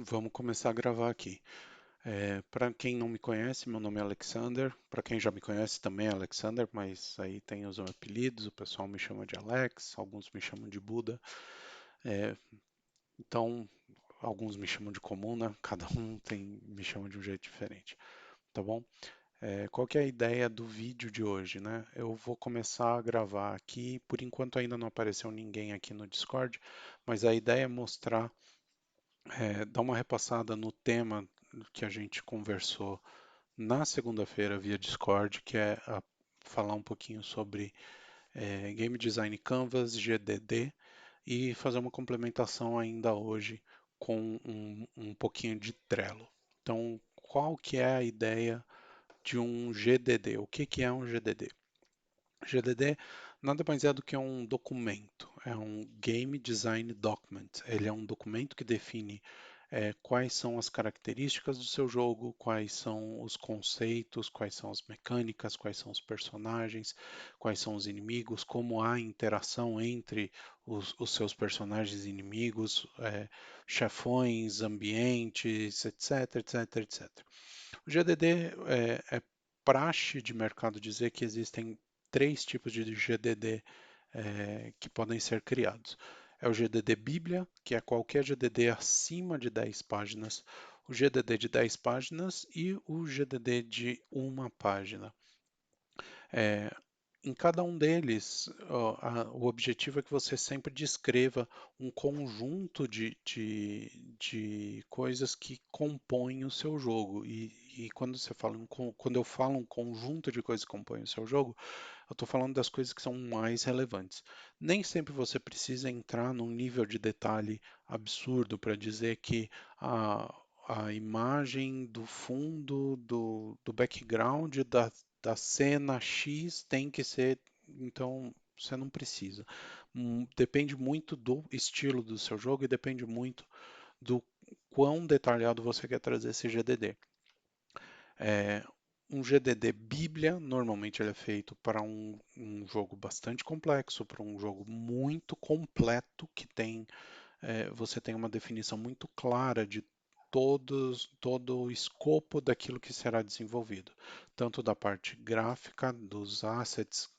Vamos começar a gravar aqui. Para quem não me conhece, meu nome é Alexander. Para quem já me conhece também é Alexander, mas aí tem os apelidos. O pessoal me chama de Alex, alguns me chamam de Buda. É, então, alguns me chamam de Comuna. Cada um me chama de um jeito diferente, tá bom? Qual que é a ideia do vídeo de hoje, né? Eu vou começar a gravar aqui. Por enquanto ainda não apareceu ninguém aqui no Discord, mas a ideia é mostrar dar uma repassada no tema que a gente conversou na segunda-feira via Discord, que é falar um pouquinho sobre Game Design Canvas, GDD, e fazer uma complementação ainda hoje com um pouquinho de Trello. Então, qual que é a ideia de um GDD? O que que é um GDD? GDD nada mais é do que um documento, é um Game Design Document. Ele é um documento que define quais são as características do seu jogo, quais são os conceitos, quais são as mecânicas, quais são os personagens, quais são os inimigos, como há interação entre os seus personagens e inimigos, chefões, ambientes, etc, etc, etc. O GDD é praxe de mercado dizer que existem três tipos de GDD que podem ser criados. É o GDD Bíblia, que é qualquer GDD acima de 10 páginas, o GDD de 10 páginas e o GDD de uma página. É, em cada um deles, o objetivo é que você sempre descreva um conjunto de coisas que compõem o seu jogo. E quando quando eu falo um conjunto de coisas que compõem o seu jogo, eu estou falando das coisas que são mais relevantes. Nem sempre você precisa entrar num nível de detalhe absurdo para dizer que a imagem do fundo, do background da cena X tem que ser. Então, você não precisa. Depende muito do estilo do seu jogo e depende muito do quão detalhado você quer trazer esse GDD. É, um GDD Bíblia, normalmente ele é feito para um jogo bastante complexo, para um jogo muito completo, que você tem uma definição muito clara de todo o escopo daquilo que será desenvolvido, tanto da parte gráfica, dos assets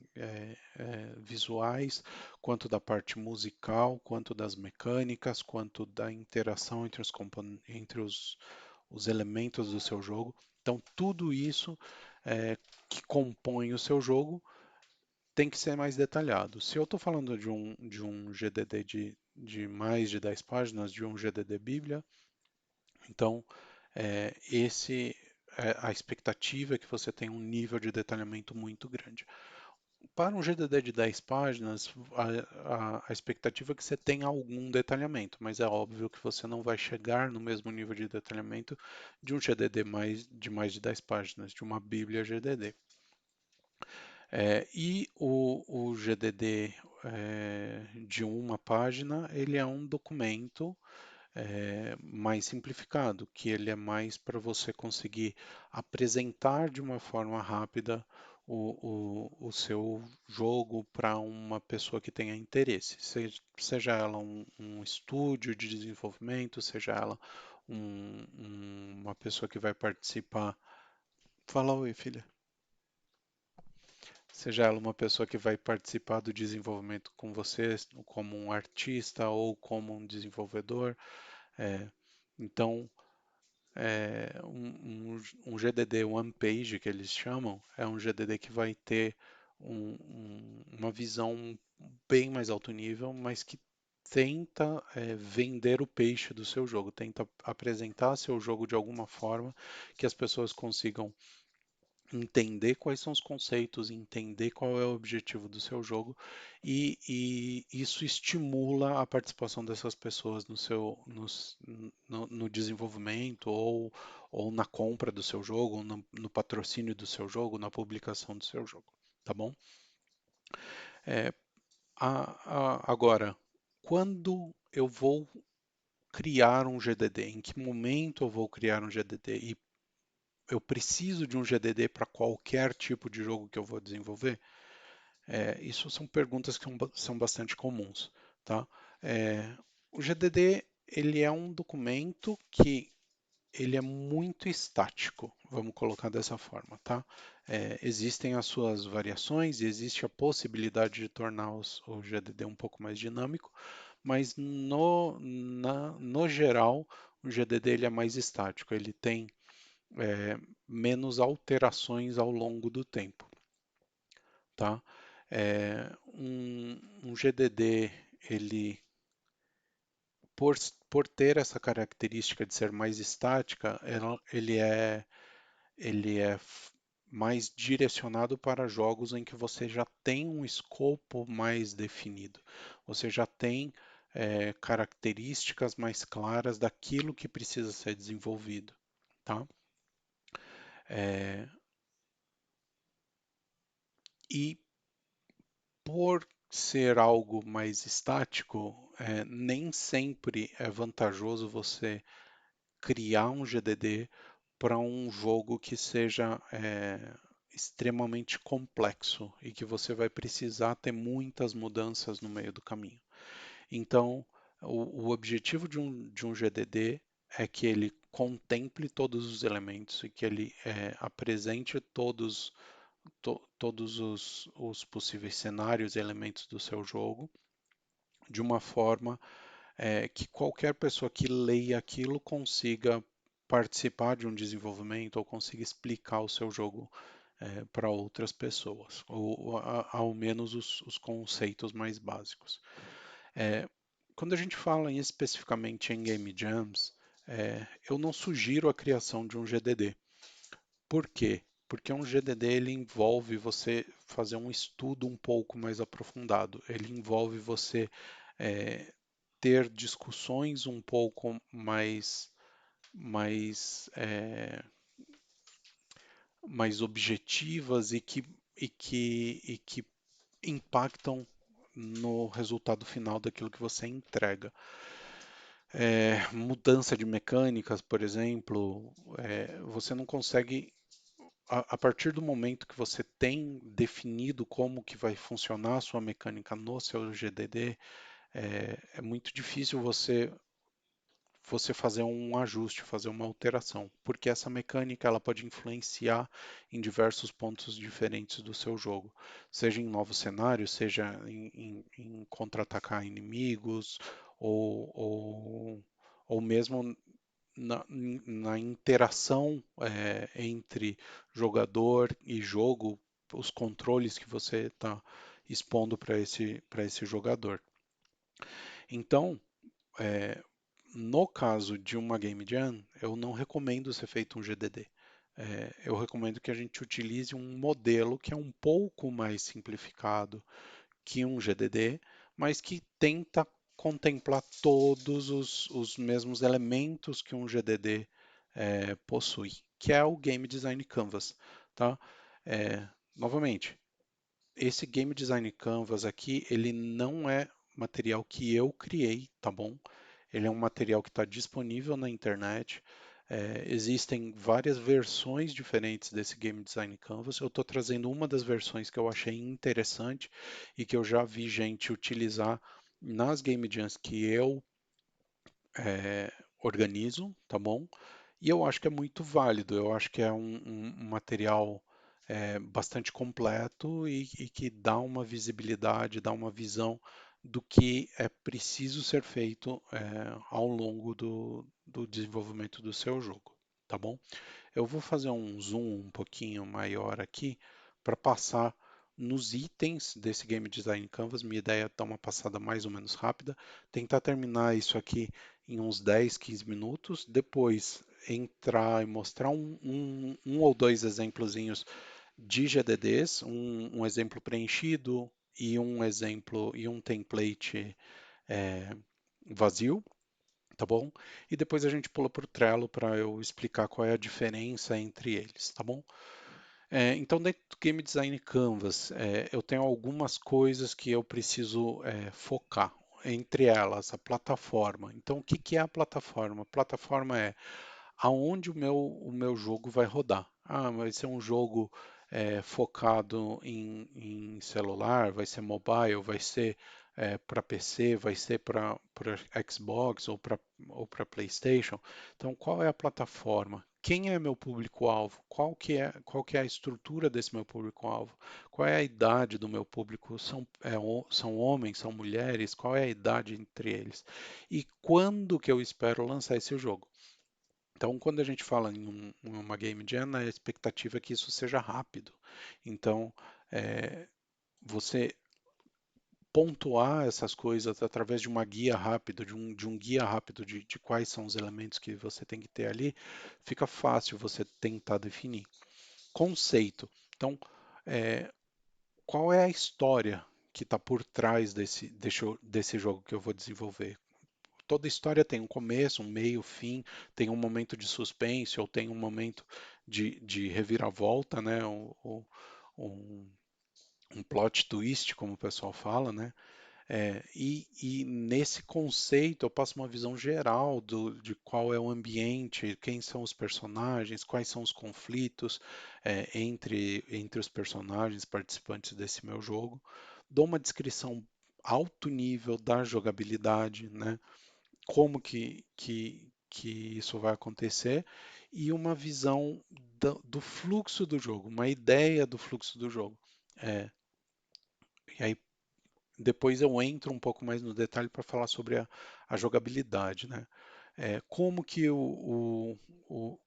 visuais, quanto da parte musical, quanto das mecânicas, quanto da interação entre os elementos do seu jogo. Então, tudo isso que compõe o seu jogo tem que ser mais detalhado. Se eu estou falando de um GDD de mais de 10 páginas, de um GDD Bíblia, então a expectativa é que você tenha um nível de detalhamento muito grande. Para um GDD de 10 páginas, a expectativa é que você tenha algum detalhamento, mas é óbvio que você não vai chegar no mesmo nível de detalhamento de um GDD de mais de 10 páginas, de uma Bíblia GDD. E o GDD de uma página, ele é um documento mais simplificado, que ele é mais para você conseguir apresentar de uma forma rápida o seu jogo para uma pessoa que tenha interesse, seja ela um estúdio de desenvolvimento, seja ela uma pessoa que vai participar. Fala oi, filha. Seja ela uma pessoa que vai participar do desenvolvimento com você, como um artista ou como um desenvolvedor. É, então, um GDD One Page, que eles chamam, é um GDD que vai ter uma visão bem mais alto nível, mas que tenta vender o peixe do seu jogo, tenta apresentar seu jogo de alguma forma que as pessoas consigam entender quais são os conceitos, entender qual é o objetivo do seu jogo e isso estimula a participação dessas pessoas no desenvolvimento ou na compra do seu jogo, ou no patrocínio do seu jogo, na publicação do seu jogo, tá bom? É, agora, quando eu vou criar um GDD, em que momento eu vou criar um GDD e eu preciso de um GDD para qualquer tipo de jogo que eu vou desenvolver? Isso são perguntas que são bastante comuns, tá? O GDD ele é um documento que ele é muito estático, vamos colocar dessa forma, tá? Existem as suas variações e existe a possibilidade de tornar o GDD um pouco mais dinâmico, mas no geral, o GDD ele é mais estático, ele tem menos alterações ao longo do tempo, tá? Um GDD, ele, por, por ter essa característica de ser mais estática, ele é mais direcionado para jogos em que você já tem um escopo mais definido. Você já tem características mais claras daquilo que precisa ser desenvolvido, tá? É, e por ser algo mais estático, nem sempre é vantajoso você criar um GDD para um jogo que seja extremamente complexo e que você vai precisar ter muitas mudanças no meio do caminho. Então, o objetivo de um GDD é que ele contemple todos os elementos e que ele apresente todos os possíveis cenários e elementos do seu jogo de uma forma que qualquer pessoa que leia aquilo consiga participar de um desenvolvimento ou consiga explicar o seu jogo para outras pessoas, ou ao menos os conceitos mais básicos. É, Quando a gente fala especificamente em Game Jams, eu não sugiro a criação de um GDD. Por quê? Porque um GDD ele envolve você fazer um estudo um pouco mais aprofundado. Ele envolve você é, ter discussões um pouco mais, mais objetivas e que impactam no resultado final daquilo que você entrega. Mudança de mecânicas, por exemplo, você não consegue, a partir do momento que você tem definido como que vai funcionar a sua mecânica no seu GDD, é muito difícil você fazer um ajuste, fazer uma alteração, porque essa mecânica ela pode influenciar em diversos pontos diferentes do seu jogo, seja em novos cenários, seja em contra-atacar inimigos, ou, ou, ou mesmo na interação entre jogador e jogo, os controles que você está expondo para esse jogador. Então, é, no caso de uma Game Jam, eu não recomendo ser feito um GDD. Eu recomendo que a gente utilize um modelo que é um pouco mais simplificado que um GDD, mas que tenta contemplar todos os mesmos elementos que um GDD possui, que é o Game Design Canvas, tá? Novamente, esse Game Design Canvas aqui, ele não é material que eu criei, tá bom? Ele é um material que está disponível na internet. Existem várias versões diferentes desse Game Design Canvas. Eu estou trazendo uma das versões que eu achei interessante e que eu já vi gente utilizar nas Game Jams que eu é, organizo, tá bom? E eu acho que é muito válido. Eu acho que é um material bastante completo e que dá uma visibilidade, dá uma visão do que é preciso ser feito ao longo do desenvolvimento do seu jogo, tá bom? Eu vou fazer um zoom um pouquinho maior aqui para passar nos itens desse Game Design Canvas. Minha ideia é dar uma passada mais ou menos rápida, tentar terminar isso aqui em uns 10, 15 minutos, depois entrar e mostrar um ou dois exemplozinhos de GDDs, um exemplo preenchido e um exemplo e um template é, vazio, tá bom? E depois a gente pula para o Trello para eu explicar qual é a diferença entre eles, tá bom? Então, dentro do Game Design Canvas, eu tenho algumas coisas que eu preciso focar. Entre elas, a plataforma. Então, o que que é a plataforma? A plataforma é aonde o meu jogo vai rodar. Ah, vai ser um jogo focado em celular, vai ser mobile, vai ser para PC, vai ser para Xbox ou para PlayStation. Então, qual é a plataforma? Quem é meu público-alvo? Qual que é a estrutura desse meu público-alvo? Qual é a idade do meu público? São homens, são mulheres? Qual é a idade entre eles? E quando que eu espero lançar esse jogo? Então, quando a gente fala em uma Game Jam, a expectativa é que isso seja rápido. Então, você pontuar essas coisas através de uma guia rápida, de um guia rápido de quais são os elementos que você tem que ter ali, fica fácil você tentar definir. Conceito. Então, é, qual é a história que está por trás desse jogo que eu vou desenvolver? Toda história tem um começo, um meio, fim, tem um momento de suspense ou tem um momento de reviravolta, né? Um, um plot twist, como o pessoal fala, né? E nesse conceito eu passo uma visão geral de qual é o ambiente, quem são os personagens, quais são os conflitos entre os personagens participantes desse meu jogo. Dou uma descrição alto nível da jogabilidade, né? Como que isso vai acontecer e uma visão do fluxo do jogo, uma ideia do fluxo do jogo. É, e aí depois eu entro um pouco mais no detalhe para falar sobre a jogabilidade, né? Como que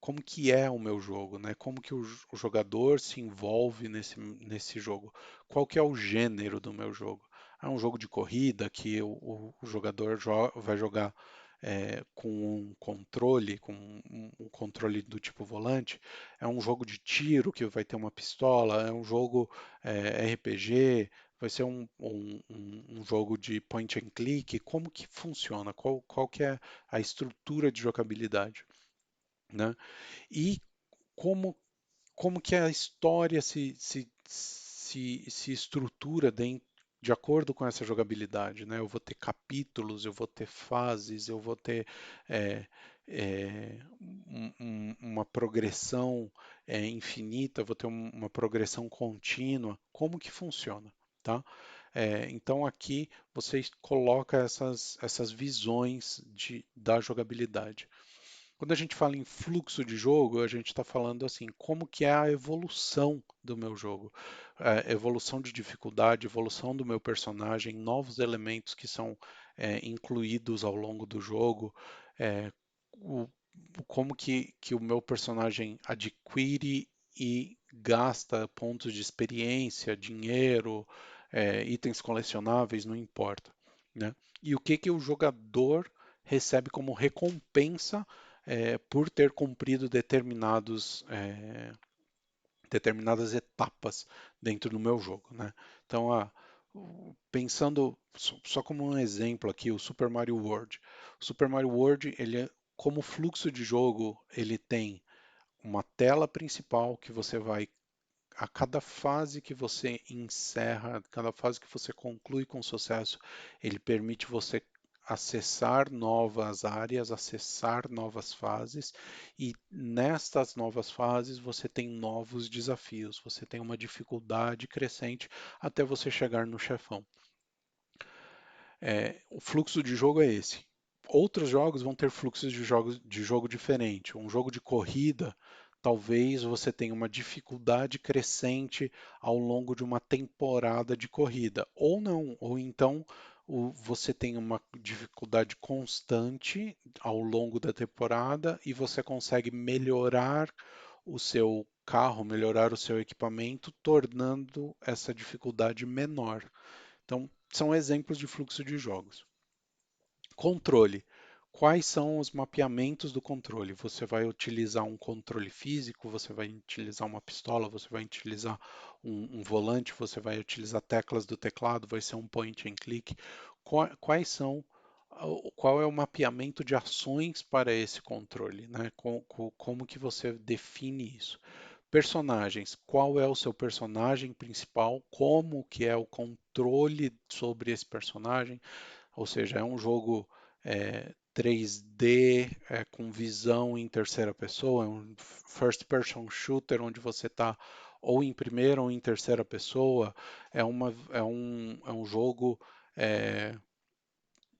como que é o meu jogo, né? Como que o jogador se envolve nesse jogo? Qual que é o gênero do meu jogo? É um jogo de corrida que o jogador vai jogar com um controle, com um controle do tipo volante? É um jogo de tiro que vai ter uma pistola? É um jogo RPG? Vai ser um jogo de point and click? Como que funciona? Qual que é a estrutura de jogabilidade, né? E como, como que a história se estrutura de acordo com essa jogabilidade, né? Eu vou ter capítulos, eu vou ter fases, eu vou ter é, uma progressão infinita, eu vou ter uma progressão contínua. Como que funciona, tá? Então aqui você coloca essas visões da jogabilidade. Quando a gente fala em fluxo de jogo, a gente está falando assim, como que é a evolução do meu jogo, evolução de dificuldade, evolução do meu personagem, novos elementos que são incluídos ao longo do jogo, é, o- como que o meu personagem adquire e gasta pontos de experiência, dinheiro, itens colecionáveis, não importa, né? E o que o jogador recebe como recompensa por ter cumprido determinadas etapas dentro do meu jogo, né? Então, pensando só como um exemplo aqui, o Super Mario World. O Super Mario World, como fluxo de jogo, ele tem uma tela principal que você vai a cada fase que você encerra, cada fase que você conclui com sucesso, ele permite você acessar novas áreas, acessar novas fases, e nestas novas fases você tem novos desafios, você tem uma dificuldade crescente até você chegar no chefão. O fluxo de jogo é esse. Outros jogos vão ter fluxos de jogo diferente. Um jogo de corrida, talvez você tenha uma dificuldade crescente ao longo de uma temporada de corrida, ou não, ou então você tem uma dificuldade constante ao longo da temporada e você consegue melhorar o seu carro, melhorar o seu equipamento, tornando essa dificuldade menor. Então, são exemplos de fluxo de jogos. Controle. Quais são os mapeamentos do controle? Você vai utilizar um controle físico, você vai utilizar uma pistola, você vai utilizar um volante, você vai utilizar teclas do teclado, vai ser um point and click. Quais são, qual é o mapeamento de ações para esse controle, né? Como que você define isso? Personagens, qual é o seu personagem principal? Como que é o controle sobre esse personagem? Ou seja, é um jogo 3D com visão em terceira pessoa, é um first person shooter onde você está ou em primeira ou em terceira pessoa, é um jogo é,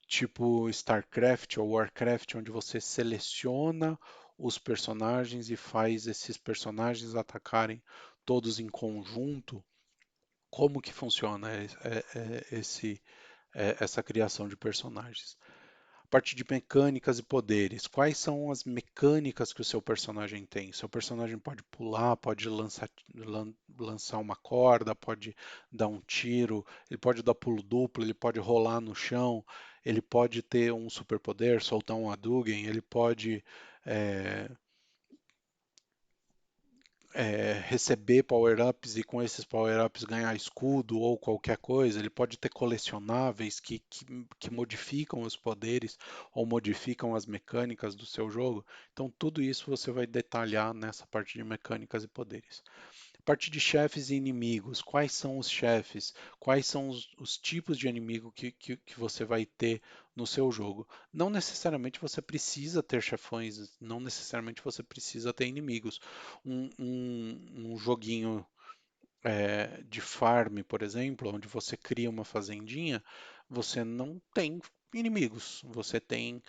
tipo StarCraft ou Warcraft, onde você seleciona os personagens e faz esses personagens atacarem todos em conjunto. Como que funciona essa criação de personagens? A parte de mecânicas e poderes. Quais são as mecânicas que o seu personagem tem? Seu personagem pode pular, pode lançar uma corda, pode dar um tiro, ele pode dar pulo duplo, ele pode rolar no chão, ele pode ter um superpoder, soltar um Hadouken, ele pode é, receber power-ups e com esses power-ups ganhar escudo ou qualquer coisa. Ele pode ter colecionáveis que modificam os poderes ou modificam as mecânicas do seu jogo. Então, tudo isso você vai detalhar nessa parte de mecânicas e poderes. Parte de chefes e inimigos. Quais são os chefes? Quais são os tipos de inimigo que você vai ter no seu jogo? Não necessariamente você precisa ter chefões, não necessariamente você precisa ter inimigos. Um joguinho de farm, por exemplo, onde você cria uma fazendinha, você não tem inimigos, você tem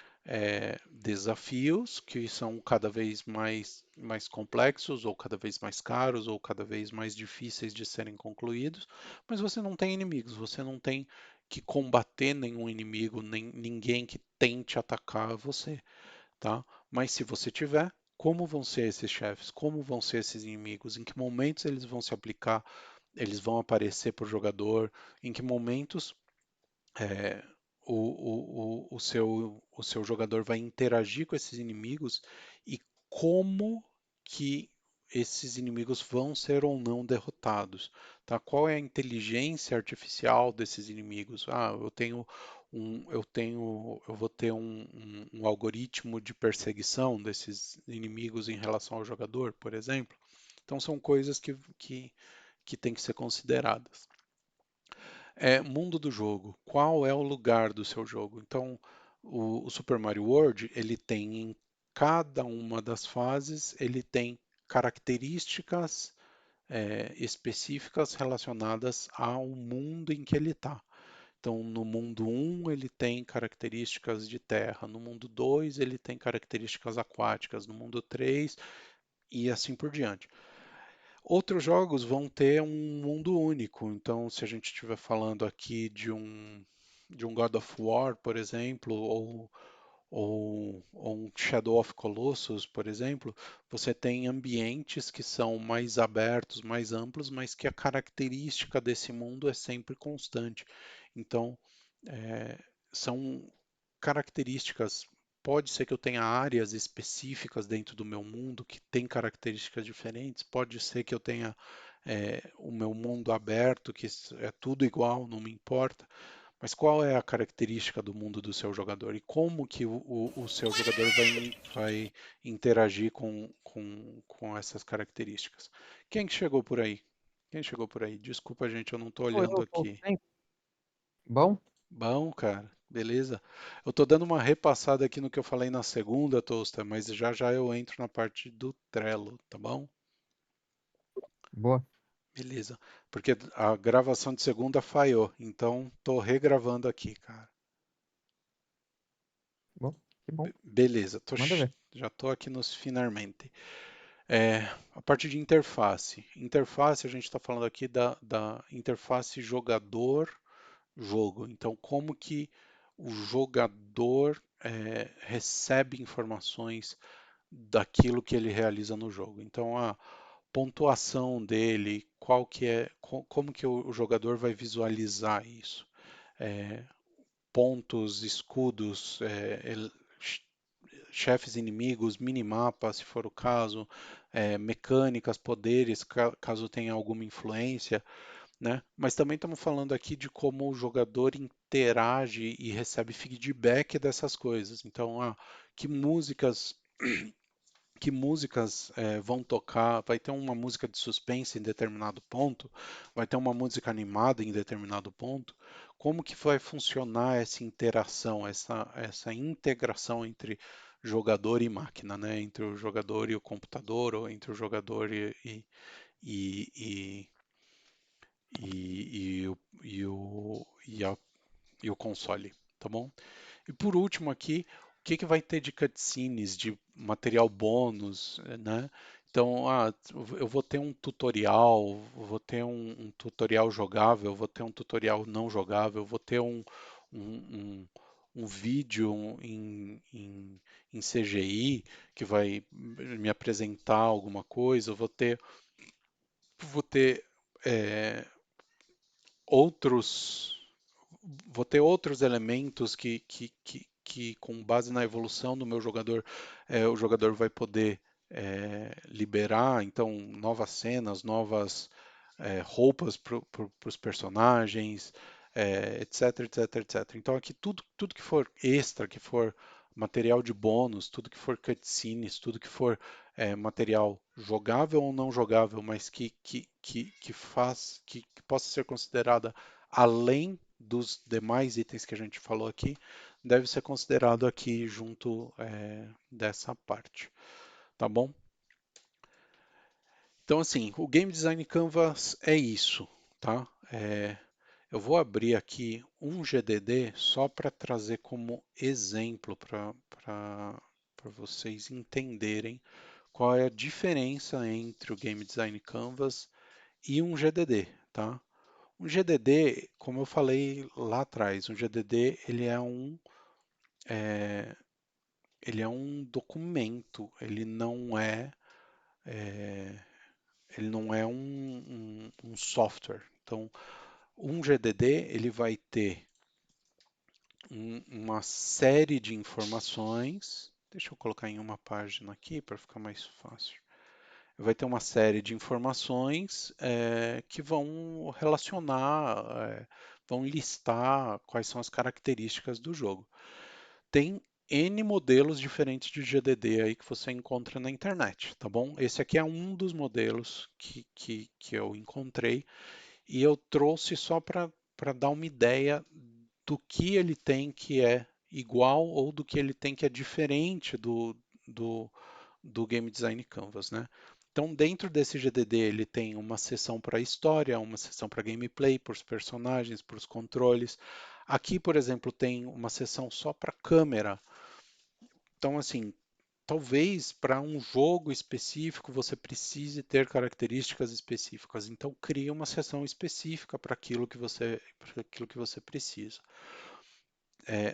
desafios que são cada vez mais complexos, ou cada vez mais caros, ou cada vez mais difíceis de serem concluídos, mas você não tem inimigos, você não tem que combater nenhum inimigo, nem ninguém que tente atacar você, tá? Mas se você tiver, como vão ser esses chefes? Como vão ser esses inimigos? Em que momentos eles vão se aplicar? Eles vão aparecer para o jogador? Em que momentos é, o seu jogador vai interagir com esses inimigos e como que esses inimigos vão ser ou não derrotados, tá? Qual é a inteligência artificial desses inimigos? Ah, eu vou ter um algoritmo de perseguição desses inimigos em relação ao jogador, por exemplo. Então são coisas que têm que ser consideradas. Mundo do jogo. Qual é o lugar do seu jogo? Então, o Super Mario World, ele tem em cada uma das fases, ele tem características específicas relacionadas ao mundo em que ele está. Então, no mundo um ele tem características de terra, no mundo 2 ele tem características aquáticas, no mundo 3 e assim por diante. Outros jogos vão ter um mundo único. Então, se a gente estiver falando aqui de um God of War, por exemplo, ou um Shadow of Colossus, por exemplo, você tem ambientes que são mais abertos, mais amplos, mas que a característica desse mundo é sempre constante. Então, é, são características. Pode ser que eu tenha áreas específicas dentro do meu mundo que têm características diferentes, pode ser que eu tenha o meu mundo aberto, que é tudo igual, não me importa. Mas qual é a característica do mundo do seu jogador e como que o seu jogador vai interagir com essas características? Quem que chegou por aí? Quem chegou por aí? Desculpa, gente, eu não estou Sou olhando eu, tô aqui. bem. Bom? Bom, cara, beleza. Eu tô dando uma repassada aqui no que eu falei na segunda, Toaster, mas já já eu entro na parte do Trello, tá bom? Boa. Beleza. Porque a gravação de segunda falhou, então tô regravando aqui, cara. Bom, que bom. Beleza, Manda ver. já tô aqui nos finalmente. É, a parte de interface. Interface, a gente está falando aqui da interface jogador-jogo. Então, como que o jogador recebe informações daquilo que ele realiza no jogo. Então, a pontuação dele, qual que é, como que o jogador vai visualizar isso? É, pontos, escudos, chefes inimigos, minimapa, se for o caso, mecânicas, poderes, caso tenha alguma influência, né? Mas também estamos falando aqui de como o jogador interage e recebe feedback dessas coisas. Então, que músicas que músicas vão tocar, vai ter uma música de suspense em determinado ponto, vai ter uma música animada em determinado ponto, como que vai funcionar essa interação, essa integração entre jogador e máquina, né? Entre o jogador e o computador, ou entre o jogador e, e, e, e, o, e, o, e a e o console, tá bom? E por último aqui, o que que vai ter de cutscenes, de material bônus, né? Então, eu vou ter um tutorial, vou ter um tutorial jogável, vou ter um tutorial não jogável, vou ter um, um vídeo em CGI que vai me apresentar alguma coisa, vou ter é, outros vou ter outros elementos que, com base na evolução do meu jogador, o jogador vai poder liberar, então, novas cenas, novas roupas para os personagens, etc, etc, etc. Então, aqui tudo que for extra, que for material de bônus, tudo que for cutscenes, tudo que for material jogável ou não jogável, mas que possa ser considerada além dos demais itens que a gente falou aqui, deve ser considerado aqui junto dessa parte, tá bom? Então, assim, o Game Design Canvas é isso, tá? Eu vou abrir aqui um GDD só para trazer como exemplo para vocês entenderem qual é a diferença entre o Game Design Canvas e um GDD, tá? Um GDD, como eu falei lá atrás, um GDD é, ele é um documento, é, ele não é um software. Então, um GDD ele vai ter uma série de informações. Deixa eu colocar em uma página aqui para ficar mais fácil. Vai ter uma série de informações que vão relacionar, vão listar quais são as características do jogo. Tem N modelos diferentes de GDD aí que você encontra na internet, tá bom? Esse aqui é um dos modelos que eu encontrei e eu trouxe só para dar uma ideia do que ele tem que é igual ou do que ele tem que é diferente do, do Game Design Canvas, né? Então, dentro desse GDD, ele tem uma seção para história, uma seção para gameplay, para os personagens, para os controles. Aqui, por exemplo, tem uma seção só para câmera. Então, assim, talvez para um jogo específico você precise ter características específicas. Então, cria uma seção específica para aquilo que você precisa.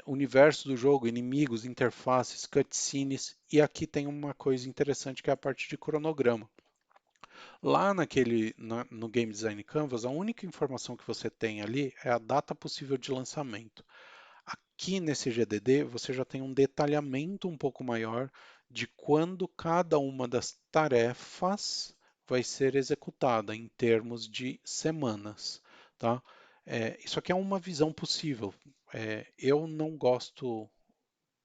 Universo do jogo, inimigos, interfaces, cutscenes, e aqui tem uma coisa interessante que é a parte de cronograma. Lá no Game Design Canvas, a única informação que você tem ali é a data possível de lançamento. Aqui nesse GDD, você já tem um detalhamento um pouco maior de quando cada uma das tarefas vai ser executada em termos de semanas, tá? Isso aqui é uma visão possível. Eu não gosto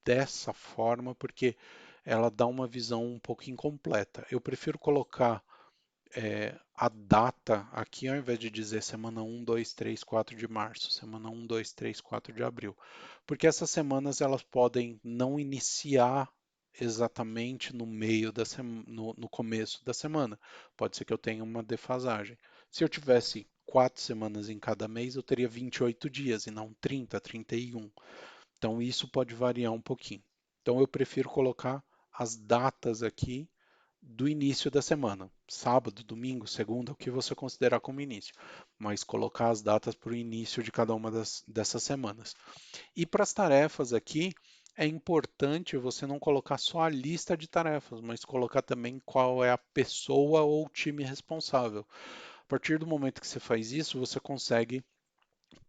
dessa forma porque ela dá uma visão um pouco incompleta. Eu prefiro colocar a data aqui ao invés de dizer semana 1, 2, 3, 4 de março, semana 1, 2, 3, 4 de abril. Porque essas semanas elas podem não iniciar exatamente no meio no começo da semana. Pode ser que eu tenha uma defasagem. Se eu tivesse 4 semanas em cada mês, eu teria 28 dias e não 30, 31. Então isso pode variar um pouquinho. Então eu prefiro colocar as datas aqui do início da semana, sábado, domingo, segunda, o que você considerar como início, mas colocar as datas para o início de cada uma dessas semanas. E para as tarefas aqui, é importante você não colocar só a lista de tarefas, mas colocar também qual é a pessoa ou o time responsável. A partir do momento que você faz isso, você consegue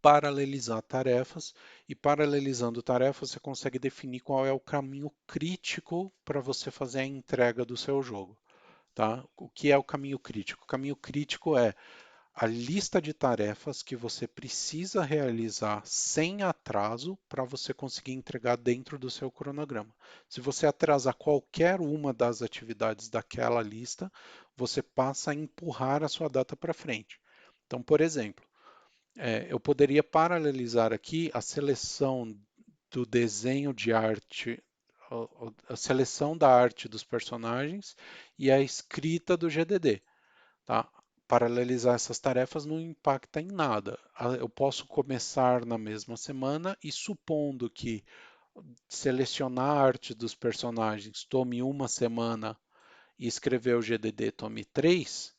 paralelizar tarefas e paralelizando tarefas você consegue definir qual é o caminho crítico para você fazer a entrega do seu jogo. Tá? O que é o caminho crítico? O caminho crítico é a lista de tarefas que você precisa realizar sem atraso para você conseguir entregar dentro do seu cronograma. Se você atrasar qualquer uma das atividades daquela lista, você passa a empurrar a sua data para frente. Então, por exemplo, eu poderia paralelizar aqui a seleção do desenho de arte, a seleção da arte dos personagens e a escrita do GDD. Tá? paralelizar essas tarefas não impacta em nada. Eu posso começar na mesma semana e supondo que selecionar a arte dos personagens tome uma semana e escrever o GDD tome 3,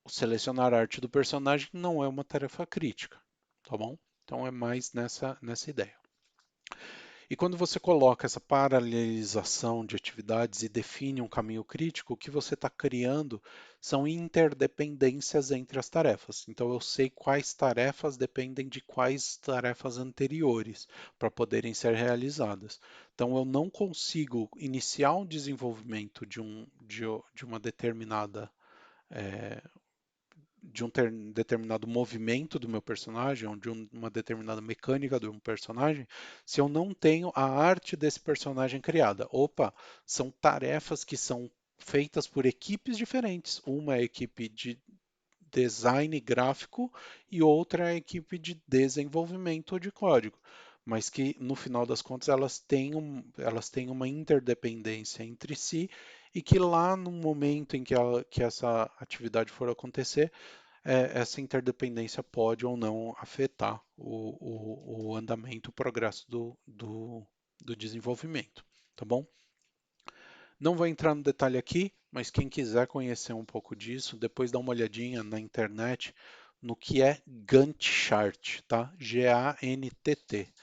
selecionar a arte do personagem não é uma tarefa crítica, tá bom? Então é mais nessa ideia. E quando você coloca essa paralelização de atividades e define um caminho crítico, o que você está criando são interdependências entre as tarefas. Então eu sei quais tarefas dependem de quais tarefas anteriores para poderem ser realizadas. Então eu não consigo iniciar um desenvolvimento de uma determinada de um determinado movimento do meu personagem, ou de uma determinada mecânica do meu personagem, se eu não tenho a arte desse personagem criada. Opa, são tarefas que são feitas por equipes diferentes. Uma é a equipe de design gráfico e outra é a equipe de desenvolvimento de código, mas que no final das contas elas têm uma interdependência entre si e que lá no momento em que essa atividade for acontecer, essa interdependência pode ou não afetar o andamento, o progresso do desenvolvimento, tá bom? Não vou entrar no detalhe aqui, mas quem quiser conhecer um pouco disso, depois dá uma olhadinha na internet no que é Gantt chart, tá? G-A-N-T-T,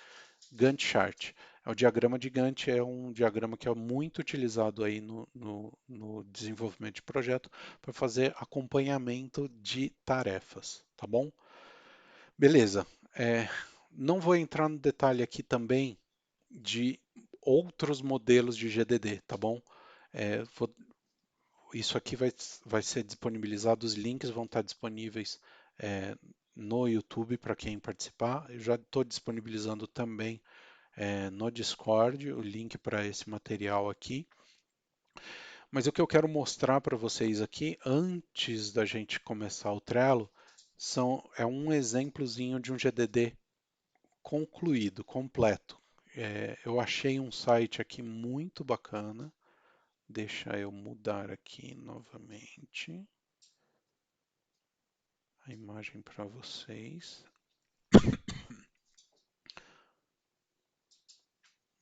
Gantt chart. É o diagrama de Gantt, é um diagrama que é muito utilizado aí no desenvolvimento de projeto para fazer acompanhamento de tarefas, tá bom? Beleza. Não vou entrar no detalhe aqui também de outros modelos de GDD, tá bom? Isso aqui vai ser disponibilizado, os links vão estar disponíveis no YouTube para quem participar. Eu já estou disponibilizando também no Discord o link para esse material aqui. Mas o que eu quero mostrar para vocês aqui, antes da gente começar o Trello, é um exemplozinho de um GDD concluído, completo. Eu achei um site aqui muito bacana. Deixa eu mudar aqui novamente a imagem para vocês.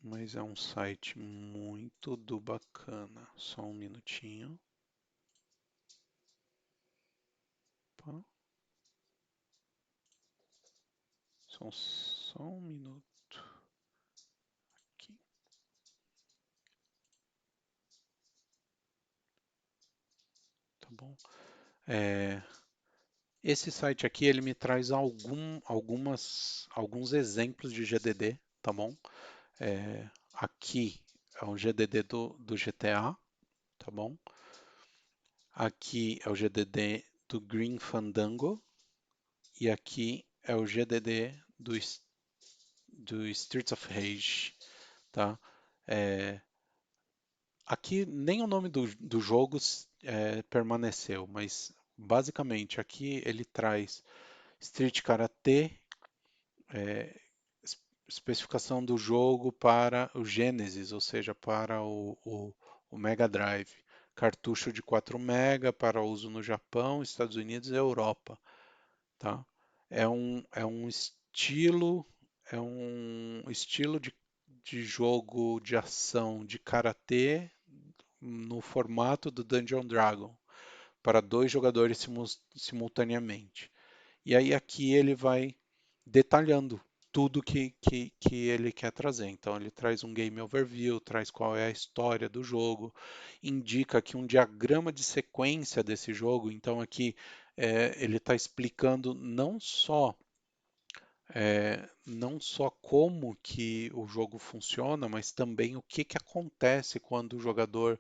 Mas é um site muito do bacana. Só um minutinho. Opa. Só um minuto aqui. Tá bom? Esse site aqui ele me traz alguns exemplos de GDD, tá bom? Aqui é o GDD do GTA, tá bom? Aqui é o GDD do Green Fandango e aqui é o GDD do Streets of Rage, tá? Aqui nem o nome do jogo permaneceu, mas basicamente aqui ele traz Street Karate, é, especificação do jogo para o Genesis, ou seja, para o Mega Drive. Cartucho de 4 MB para uso no Japão, Estados Unidos e Europa. Tá? É um estilo de jogo de ação de karatê no formato do Dungeon Dragon, para 2 jogadores simultaneamente. E aí aqui ele vai detalhando tudo que ele quer trazer. Então ele traz um game overview, traz qual é a história do jogo, indica aqui um diagrama de sequência desse jogo. Então aqui ele está explicando não só como que o jogo funciona, mas também o que acontece quando o jogador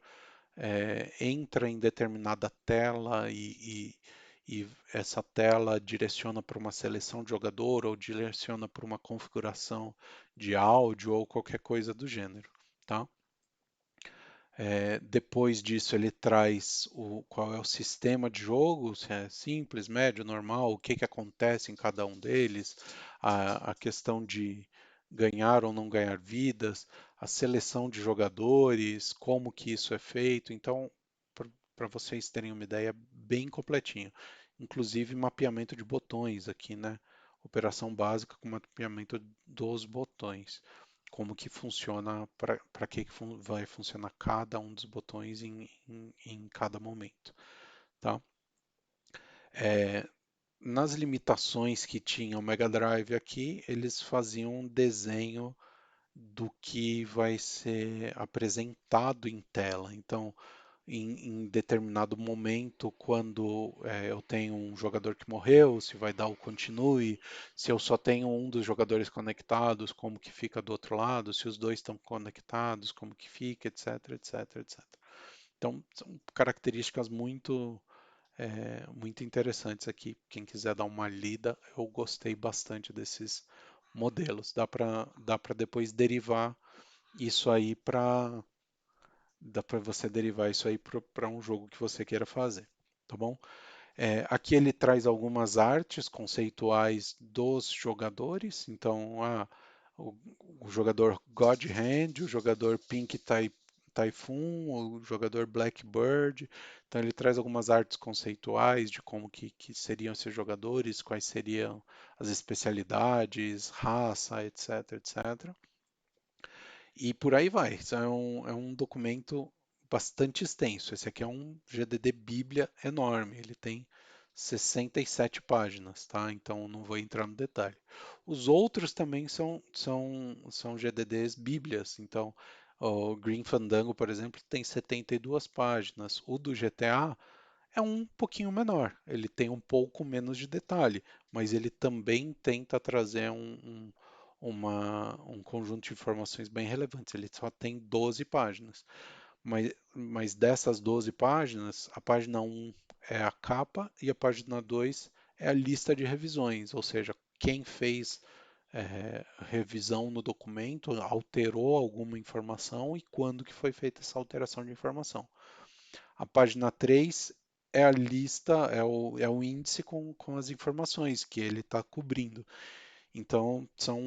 entra em determinada tela e essa tela direciona para uma seleção de jogador ou direciona para uma configuração de áudio ou qualquer coisa do gênero, tá? Depois disso ele traz qual é o sistema de jogo, se é simples, médio, normal, o que acontece em cada um deles, a questão de ganhar ou não ganhar vidas, a seleção de jogadores, como que isso é feito. Então, para vocês terem uma ideia, bem completinho. Inclusive mapeamento de botões aqui, né? Operação básica com mapeamento dos botões. Como que funciona, para que vai funcionar cada um dos botões em cada momento, tá? É, nas limitações que tinha o Mega Drive aqui, eles faziam um desenho do que vai ser apresentado em tela. Então, em determinado momento, quando eu tenho um jogador que morreu, se vai dar o continue, se eu só tenho um dos jogadores conectados, como que fica do outro lado, se os dois estão conectados, como que fica, etc, etc, etc. Então, são características muito interessantes aqui. Quem quiser dar uma lida, eu gostei bastante desses modelos. Dá para depois derivar isso aí para dá para você derivar isso aí para um jogo que você queira fazer, tá bom? Aqui ele traz algumas artes conceituais dos jogadores. Então, o, o jogador God Hand, o jogador Pink Typhoon, o jogador Blackbird. Então, ele traz algumas artes conceituais de como que seriam esses jogadores, quais seriam as especialidades, raça, etc, etc. E por aí vai. Isso é um documento bastante extenso. Esse aqui é um GDD Bíblia enorme. Ele tem 67 páginas, tá? Então não vou entrar no detalhe. Os outros também são GDDs Bíblias. Então, o Green Fandango, por exemplo, tem 72 páginas. O do GTA é um pouquinho menor. Ele tem um pouco menos de detalhe, mas ele também tenta trazer um conjunto de informações bem relevantes. Ele só tem 12 páginas. Mas dessas 12 páginas, a página um é a capa e a página 2 é a lista de revisões, ou seja, quem fez revisão no documento, alterou alguma informação e quando que foi feita essa alteração de informação. A página 3 é a lista, é o índice com as informações que ele está cobrindo. Então, são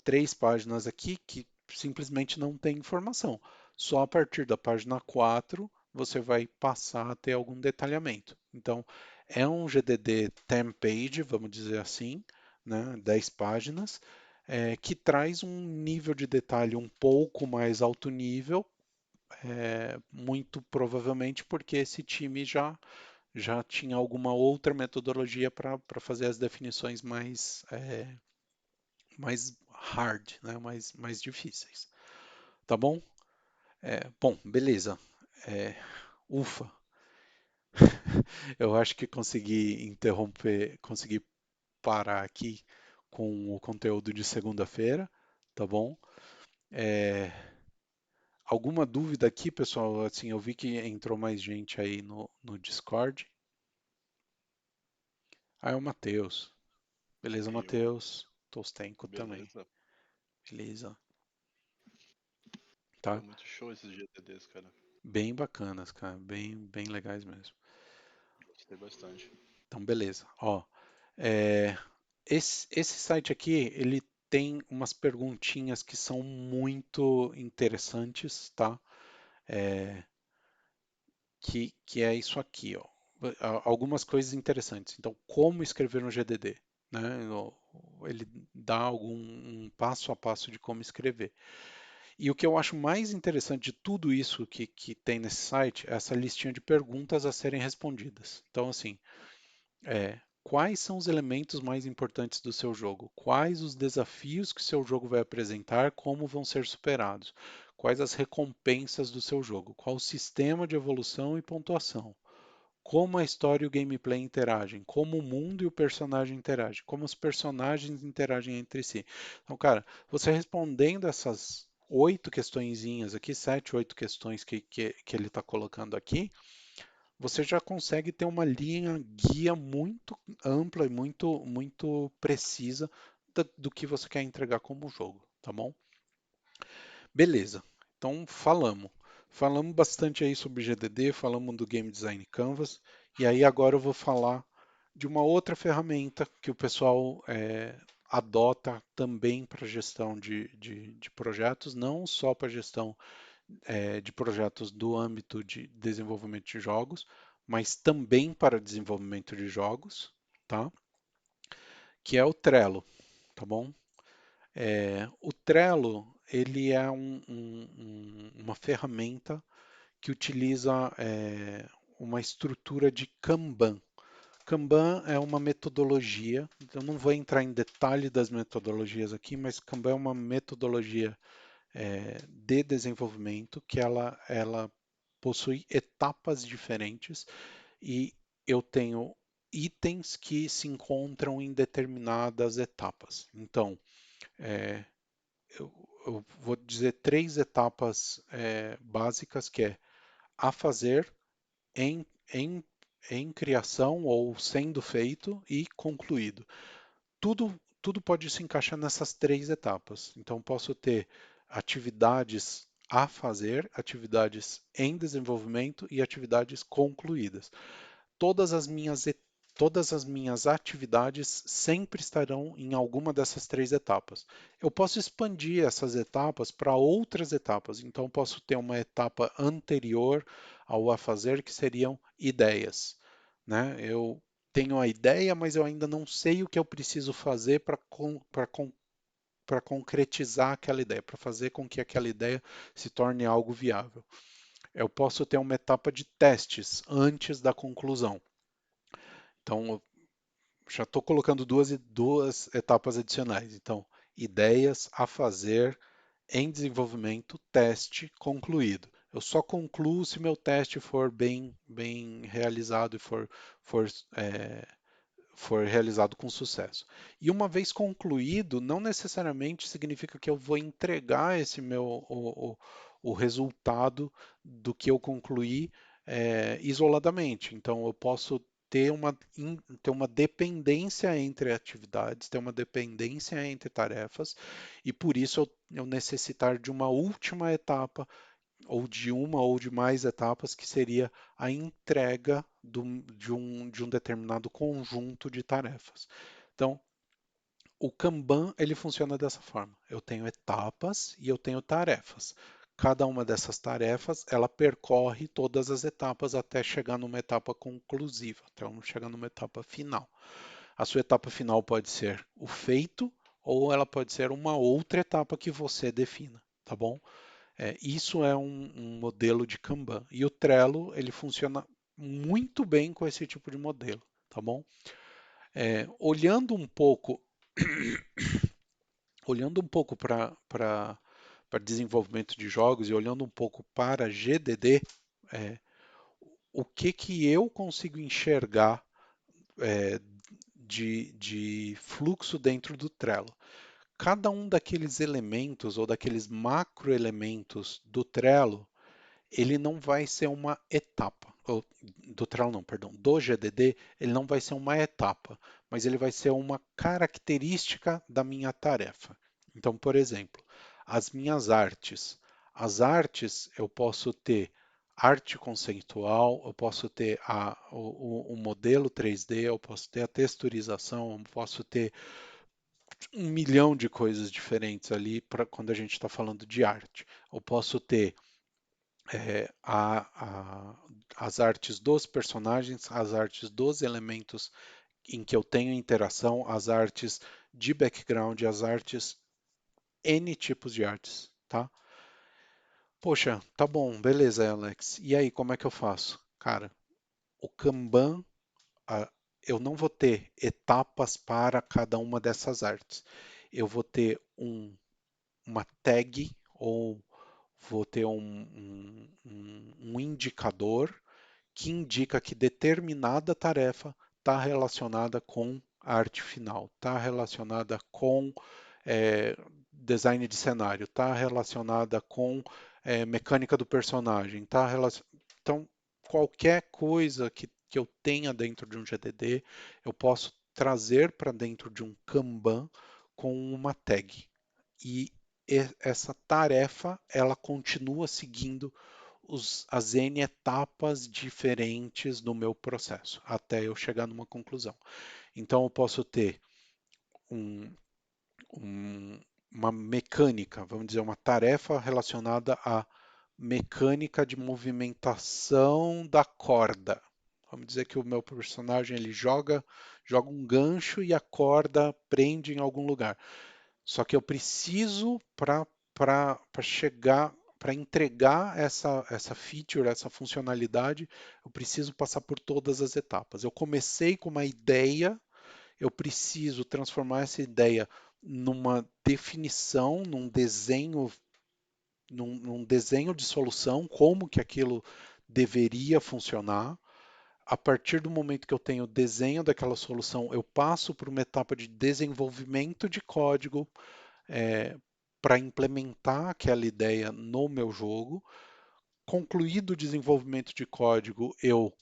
3 páginas aqui que simplesmente não tem informação. Só a partir da página 4 você vai passar a ter algum detalhamento. Então, é um GDD 10 page, vamos dizer assim, né, 10 páginas, que traz um nível de detalhe um pouco mais alto nível, muito provavelmente porque esse time já tinha alguma outra metodologia para fazer as definições mais hard, né? mais difíceis. Tá bom? Bom, beleza. É, ufa, eu acho que consegui interromper, consegui parar aqui com o conteúdo de segunda-feira, tá bom? É, alguma dúvida aqui, pessoal? Assim, eu vi que entrou mais gente aí no Discord. É o Matheus. Beleza, E eu, Matheus. Tostenko também. beleza. Beleza. Pô, Tá? muito show esses GTDs, cara. Bem bacanas, cara. Bem legais mesmo. Gostei bastante. Então, beleza. Ó, é, esse site aqui, ele tem umas perguntinhas que são muito interessantes, tá? É, que é isso aqui, ó. Algumas coisas interessantes. Então, como escrever um GDD? Né? Ele dá um passo a passo de como escrever. E o que eu acho mais interessante de tudo isso que tem nesse site é essa listinha de perguntas a serem respondidas. Então, assim, quais são os elementos mais importantes do seu jogo? Quais os desafios que seu jogo vai apresentar? Como vão ser superados? Quais as recompensas do seu jogo? Qual o sistema de evolução e pontuação? Como a história e o gameplay interagem? Como o mundo e o personagem interagem? Como os personagens interagem entre si? Então, cara, você respondendo essas 8 questõezinhas aqui, 7, 8 questões que ele está colocando aqui, você já consegue ter uma linha guia muito ampla e muito precisa do que você quer entregar como jogo, tá bom? Beleza. Então falamos. Falamos bastante aí sobre GDD, falamos do Game Design Canvas, e aí agora eu vou falar de uma outra ferramenta que o pessoal adota também para gestão de projetos, não só para gestão de projetos do âmbito de desenvolvimento de jogos, mas também para desenvolvimento de jogos, tá? Que é o Trello, tá bom? O Trello, ele é uma ferramenta que utiliza uma estrutura de Kanban. Kanban é uma metodologia, eu não vou entrar em detalhe das metodologias aqui, mas Kanban é uma metodologia de desenvolvimento que ela possui etapas diferentes e eu tenho itens que se encontram em determinadas etapas. Então, é, eu, eu vou dizer três etapas básicas, que é a fazer, em, em, em criação ou sendo feito e concluído. Tudo pode se encaixar nessas três etapas. Então, posso ter atividades a fazer, atividades em desenvolvimento e atividades concluídas. Todas as minhas, todas as minhas atividades sempre estarão em alguma dessas três etapas. Eu posso expandir essas etapas para outras etapas. Então, posso ter uma etapa anterior ao a fazer, que seriam ideias, né? Eu tenho a ideia, mas eu ainda não sei o que eu preciso fazer para concretizar aquela ideia, para fazer com que aquela ideia se torne algo viável. Eu posso ter uma etapa de testes antes da conclusão. Então, eu já estou colocando duas etapas adicionais. Então, ideias a fazer em desenvolvimento, teste concluído. Eu só concluo se meu teste for bem realizado e for, é, for realizado com sucesso. E uma vez concluído, não necessariamente significa que eu vou entregar esse o resultado do que eu concluí isoladamente. Então, eu posso ter uma dependência entre atividades, ter uma dependência entre tarefas, e por isso eu necessitar de uma última etapa ou de uma ou de mais etapas, que seria a entrega de um determinado conjunto de tarefas. Então, o Kanban ele funciona dessa forma. Eu tenho etapas e eu tenho tarefas. Cada uma dessas tarefas, ela percorre todas as etapas até chegar numa etapa conclusiva, até chegar numa etapa final. A sua etapa final pode ser o feito ou ela pode ser uma outra etapa que você defina, tá bom? Isso é um modelo de Kanban. E o Trello, ele funciona muito bem com esse tipo de modelo, tá bom? Olhando um pouco, olhando um pouco para desenvolvimento de jogos e olhando um pouco para GDD, é, o que eu consigo enxergar é, de fluxo dentro do Trello? Cada um daqueles elementos ou daqueles macroelementos do Trello, ele não vai ser uma etapa, ou, do Trello não, perdão, do GDD, ele não vai ser uma etapa, mas ele vai ser uma característica da minha tarefa. Então, por exemplo, as minhas artes. As artes eu posso ter arte conceitual, eu posso ter o modelo 3D, eu posso ter a texturização, eu posso ter um milhão de coisas diferentes ali para quando a gente está falando de arte. Eu posso ter é, a, a, as artes dos personagens, as artes dos elementos em que eu tenho interação, as artes de background, as artes, N tipos de artes, tá? Poxa, tá bom, beleza, Alex. E aí, como é que eu faço? Cara, o Kanban, a- eu não vou ter etapas para cada uma dessas artes. Eu vou ter uma tag ou vou ter um indicador que indica que determinada tarefa está relacionada com a arte final, está relacionada com é, design de cenário, está relacionada com mecânica do personagem, então qualquer coisa que eu tenha dentro de um GDD, eu posso trazer para dentro de um Kanban com uma tag. E essa tarefa, ela continua seguindo as N etapas diferentes do meu processo, até eu chegar numa conclusão. Então, eu posso ter um, uma mecânica, vamos dizer, uma tarefa relacionada a mecânica de movimentação da corda. Vamos dizer que o meu personagem ele joga um gancho e a corda prende em algum lugar. Só que eu preciso para chegar, para entregar essa feature, essa funcionalidade, eu preciso passar por todas as etapas. Eu comecei com uma ideia, eu preciso transformar essa ideia numa definição, num desenho de solução, como que aquilo deveria funcionar. A partir do momento que eu tenho o desenho daquela solução, eu passo por uma etapa de desenvolvimento de código para implementar aquela ideia no meu jogo. Concluído o desenvolvimento de código, eu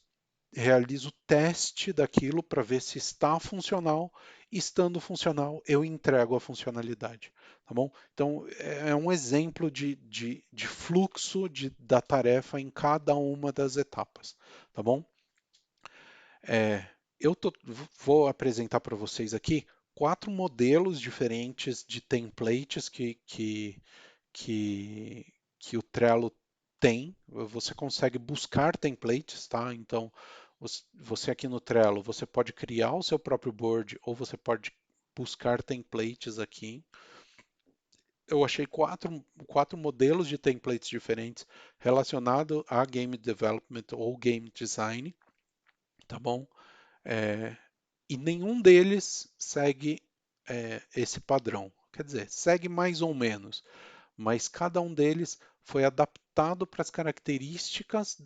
realizo teste daquilo para ver se está funcional. Estando funcional, eu entrego a funcionalidade. Tá bom? Então, é um exemplo de fluxo da tarefa em cada uma das etapas. Tá bom? Vou apresentar para vocês aqui 4 modelos diferentes de templates que, que o Trello tem. Você consegue buscar templates, tá? Então, você aqui no Trello, você pode criar o seu próprio board ou você pode buscar templates aqui. Eu achei quatro modelos de templates diferentes relacionados a game development ou game design, tá bom? É, e nenhum deles segue esse padrão. Quer dizer, segue mais ou menos, mas cada um deles foi adaptado para as características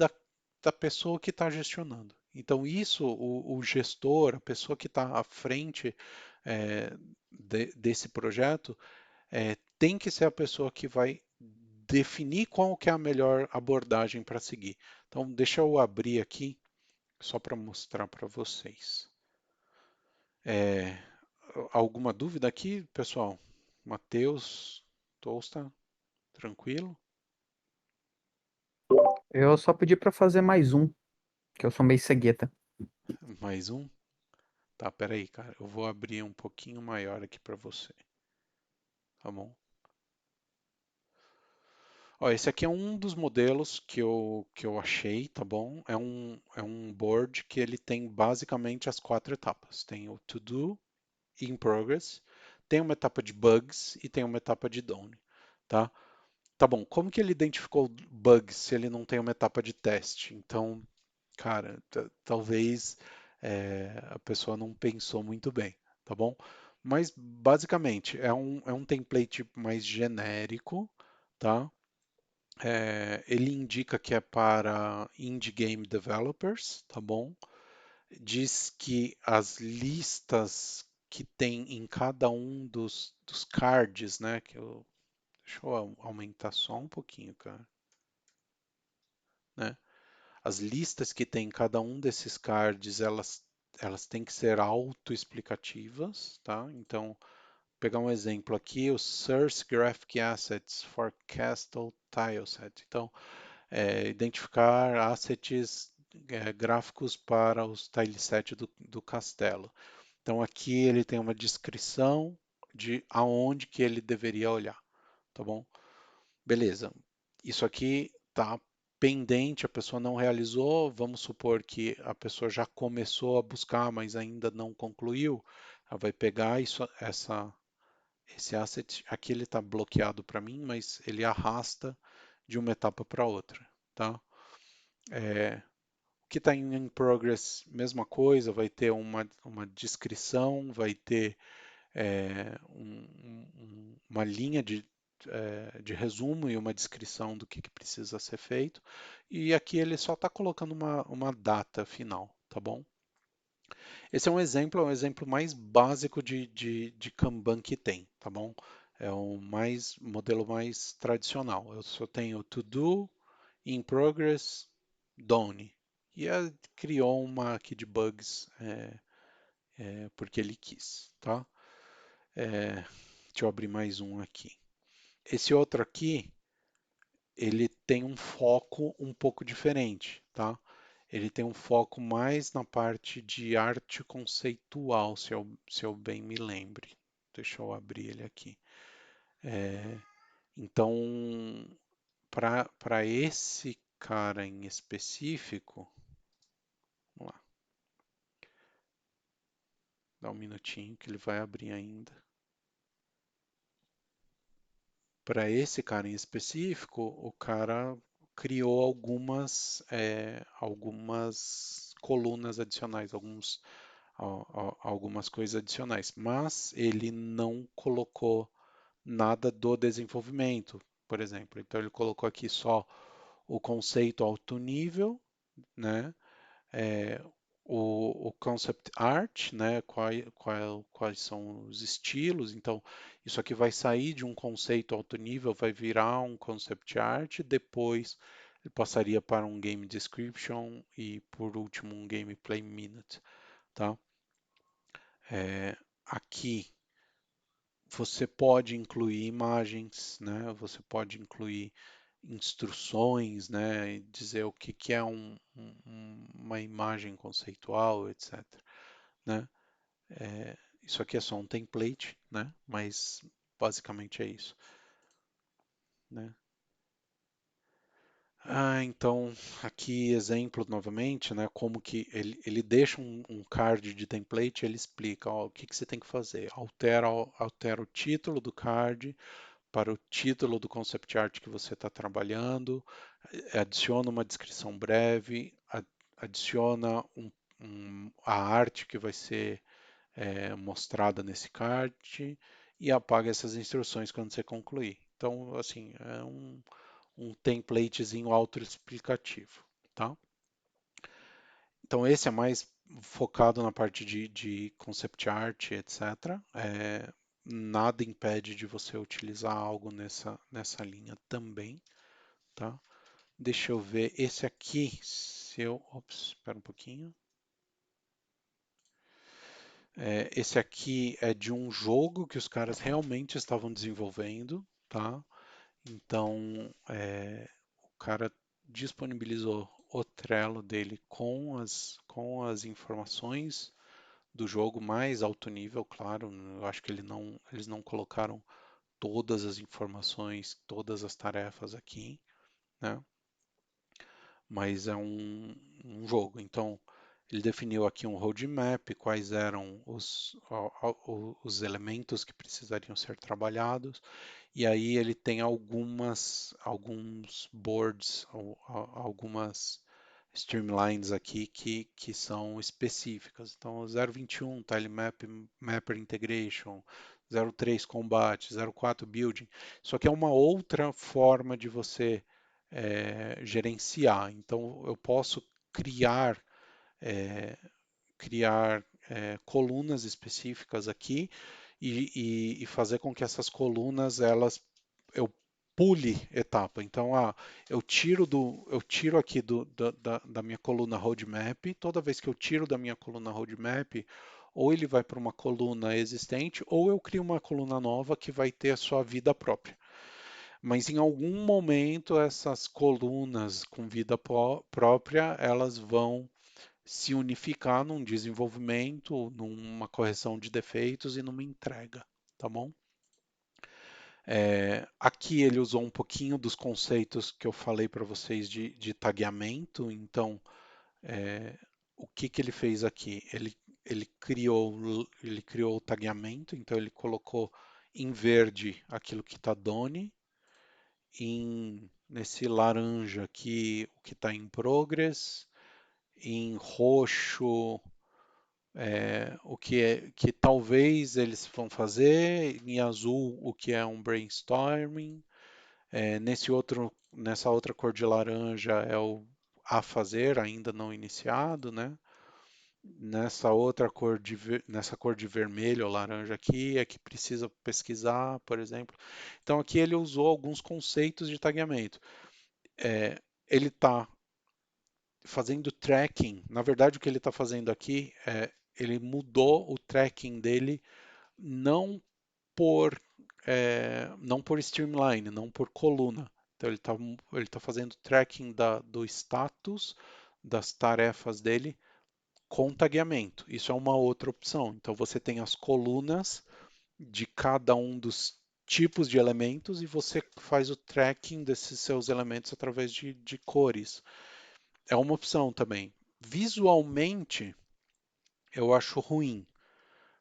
da pessoa que está gestionando. Então, isso, o gestor, a pessoa que está à frente desse projeto, tem que ser a pessoa que vai definir qual que é a melhor abordagem para seguir. Então, deixa eu abrir aqui só para mostrar para vocês. Alguma dúvida aqui, pessoal? Matheus, Tosta, tranquilo? Eu só pedi pra fazer mais um, que eu sou meio cegueta. Mais um? Tá, peraí, cara. Eu vou abrir um pouquinho maior aqui para você. Tá bom? Ó, esse aqui é um dos modelos que eu achei, tá bom? É um board que ele tem basicamente as 4 etapas. Tem o to do, in progress, tem uma etapa de bugs e tem uma etapa de done, tá? Tá bom, como que ele identificou bugs se ele não tem uma etapa de teste? Então, cara, talvez a pessoa não pensou muito bem, tá bom? Mas basicamente é um template mais genérico, tá? Ele indica que é para indie game developers, tá bom? Diz que as listas que tem em cada um dos cards, né? Deixa eu aumentar só um pouquinho, cara, né? As listas que tem em cada um desses cards, elas têm que ser autoexplicativas, tá? Então, pegar um exemplo aqui, o Source Graphic Assets for Castle Tileset. Então, identificar assets gráficos para os tileset do castelo. Então, aqui ele tem uma descrição de aonde que ele deveria olhar, tá bom? Beleza. Isso aqui está pendente, a pessoa não realizou. Vamos supor que a pessoa já começou a buscar, mas ainda não concluiu. Ela vai pegar esse asset. Aqui ele está bloqueado para mim, mas ele arrasta de uma etapa para outra, tá? O que está em progress, mesma coisa, vai ter uma descrição, vai ter uma linha de resumo e uma descrição do que precisa ser feito. E aqui ele só está colocando uma data final, tá bom? Esse é um exemplo mais básico de Kanban que tem, tá bom? É o modelo mais tradicional. Eu só tenho to do, in progress, done. E criou uma aqui de bugs porque ele quis, tá? Deixa eu abrir mais um aqui. Esse outro aqui, ele tem um foco um pouco diferente, tá? Ele tem um foco mais na parte de arte conceitual, se eu bem me lembre. Deixa eu abrir ele aqui. Então, para esse cara em específico, vamos lá, dá um minutinho que ele vai abrir ainda. Para esse cara em específico, o cara criou algumas colunas adicionais, algumas coisas adicionais, mas ele não colocou nada do desenvolvimento, por exemplo. Então ele colocou aqui só o conceito alto nível, né? É, o concept art, né? Quais são os estilos. Então, isso aqui vai sair de um conceito alto nível, vai virar um concept art, depois ele passaria para um game description e, por último, um gameplay minute, tá? Aqui você pode incluir imagens, né? Você pode incluir instruções, né? E dizer o que que é uma imagem conceitual, etc. Né? Isso aqui é só um template, né? Mas basicamente é isso, né? Então, aqui exemplo novamente, né? Como que ele deixa um card de template, ele explica, ó, o que que você tem que fazer. Altera o título do card para o título do concept art que você está trabalhando, adiciona uma descrição breve, adiciona a arte que vai ser mostrada nesse card e apaga essas instruções quando você concluir. Então, assim, é um templatezinho autoexplicativo, tá? Então, esse é mais focado na parte de concept art, etc. Nada impede de você utilizar algo nessa linha também, tá? Deixa eu ver, esse aqui, se eu... Ops, espera um pouquinho. Esse aqui é de um jogo que os caras realmente estavam desenvolvendo, tá? Então, o cara disponibilizou o Trello dele com as informações do jogo mais alto nível, claro. Eu acho que eles não colocaram todas as informações, todas as tarefas aqui, né? Mas é um jogo. Então, ele definiu aqui um roadmap, quais eram os elementos que precisariam ser trabalhados, e aí ele tem alguns boards, algumas streamlines aqui que são específicas. Então, 021, Tile Mapper Integration, 03 Combat, 04 Building. Isso aqui é uma outra forma de você gerenciar. Então, eu posso criar, é, colunas específicas aqui e fazer com que essas colunas eu pule etapa. Então, eu tiro aqui da minha coluna roadmap. Toda vez que eu tiro da minha coluna roadmap, ou ele vai para uma coluna existente, ou eu crio uma coluna nova que vai ter a sua vida própria. Mas em algum momento essas colunas com vida própria, elas vão se unificar num desenvolvimento, numa correção de defeitos e numa entrega, tá bom? Aqui ele usou um pouquinho dos conceitos que eu falei para vocês de tagueamento. Então, o que que ele fez aqui? Ele criou o tagueamento. Então, ele colocou em verde aquilo que está done, nesse laranja aqui o que está em progress, em roxo o que talvez eles vão fazer, em azul o que é um brainstorming, nessa outra cor de laranja é o a fazer, ainda não iniciado, né? Nessa cor de vermelho ou laranja aqui é que precisa pesquisar, por exemplo. Então aqui ele usou alguns conceitos de tagueamento. Ele está fazendo tracking. Na verdade, o que ele está fazendo aqui ele mudou o tracking dele não não por streamline, não por coluna. Então ele tá fazendo tracking do status das tarefas dele com tagueamento. Isso é uma outra opção. Então você tem as colunas de cada um dos tipos de elementos e você faz o tracking desses seus elementos através de cores. É uma opção também. Visualmente, eu acho ruim,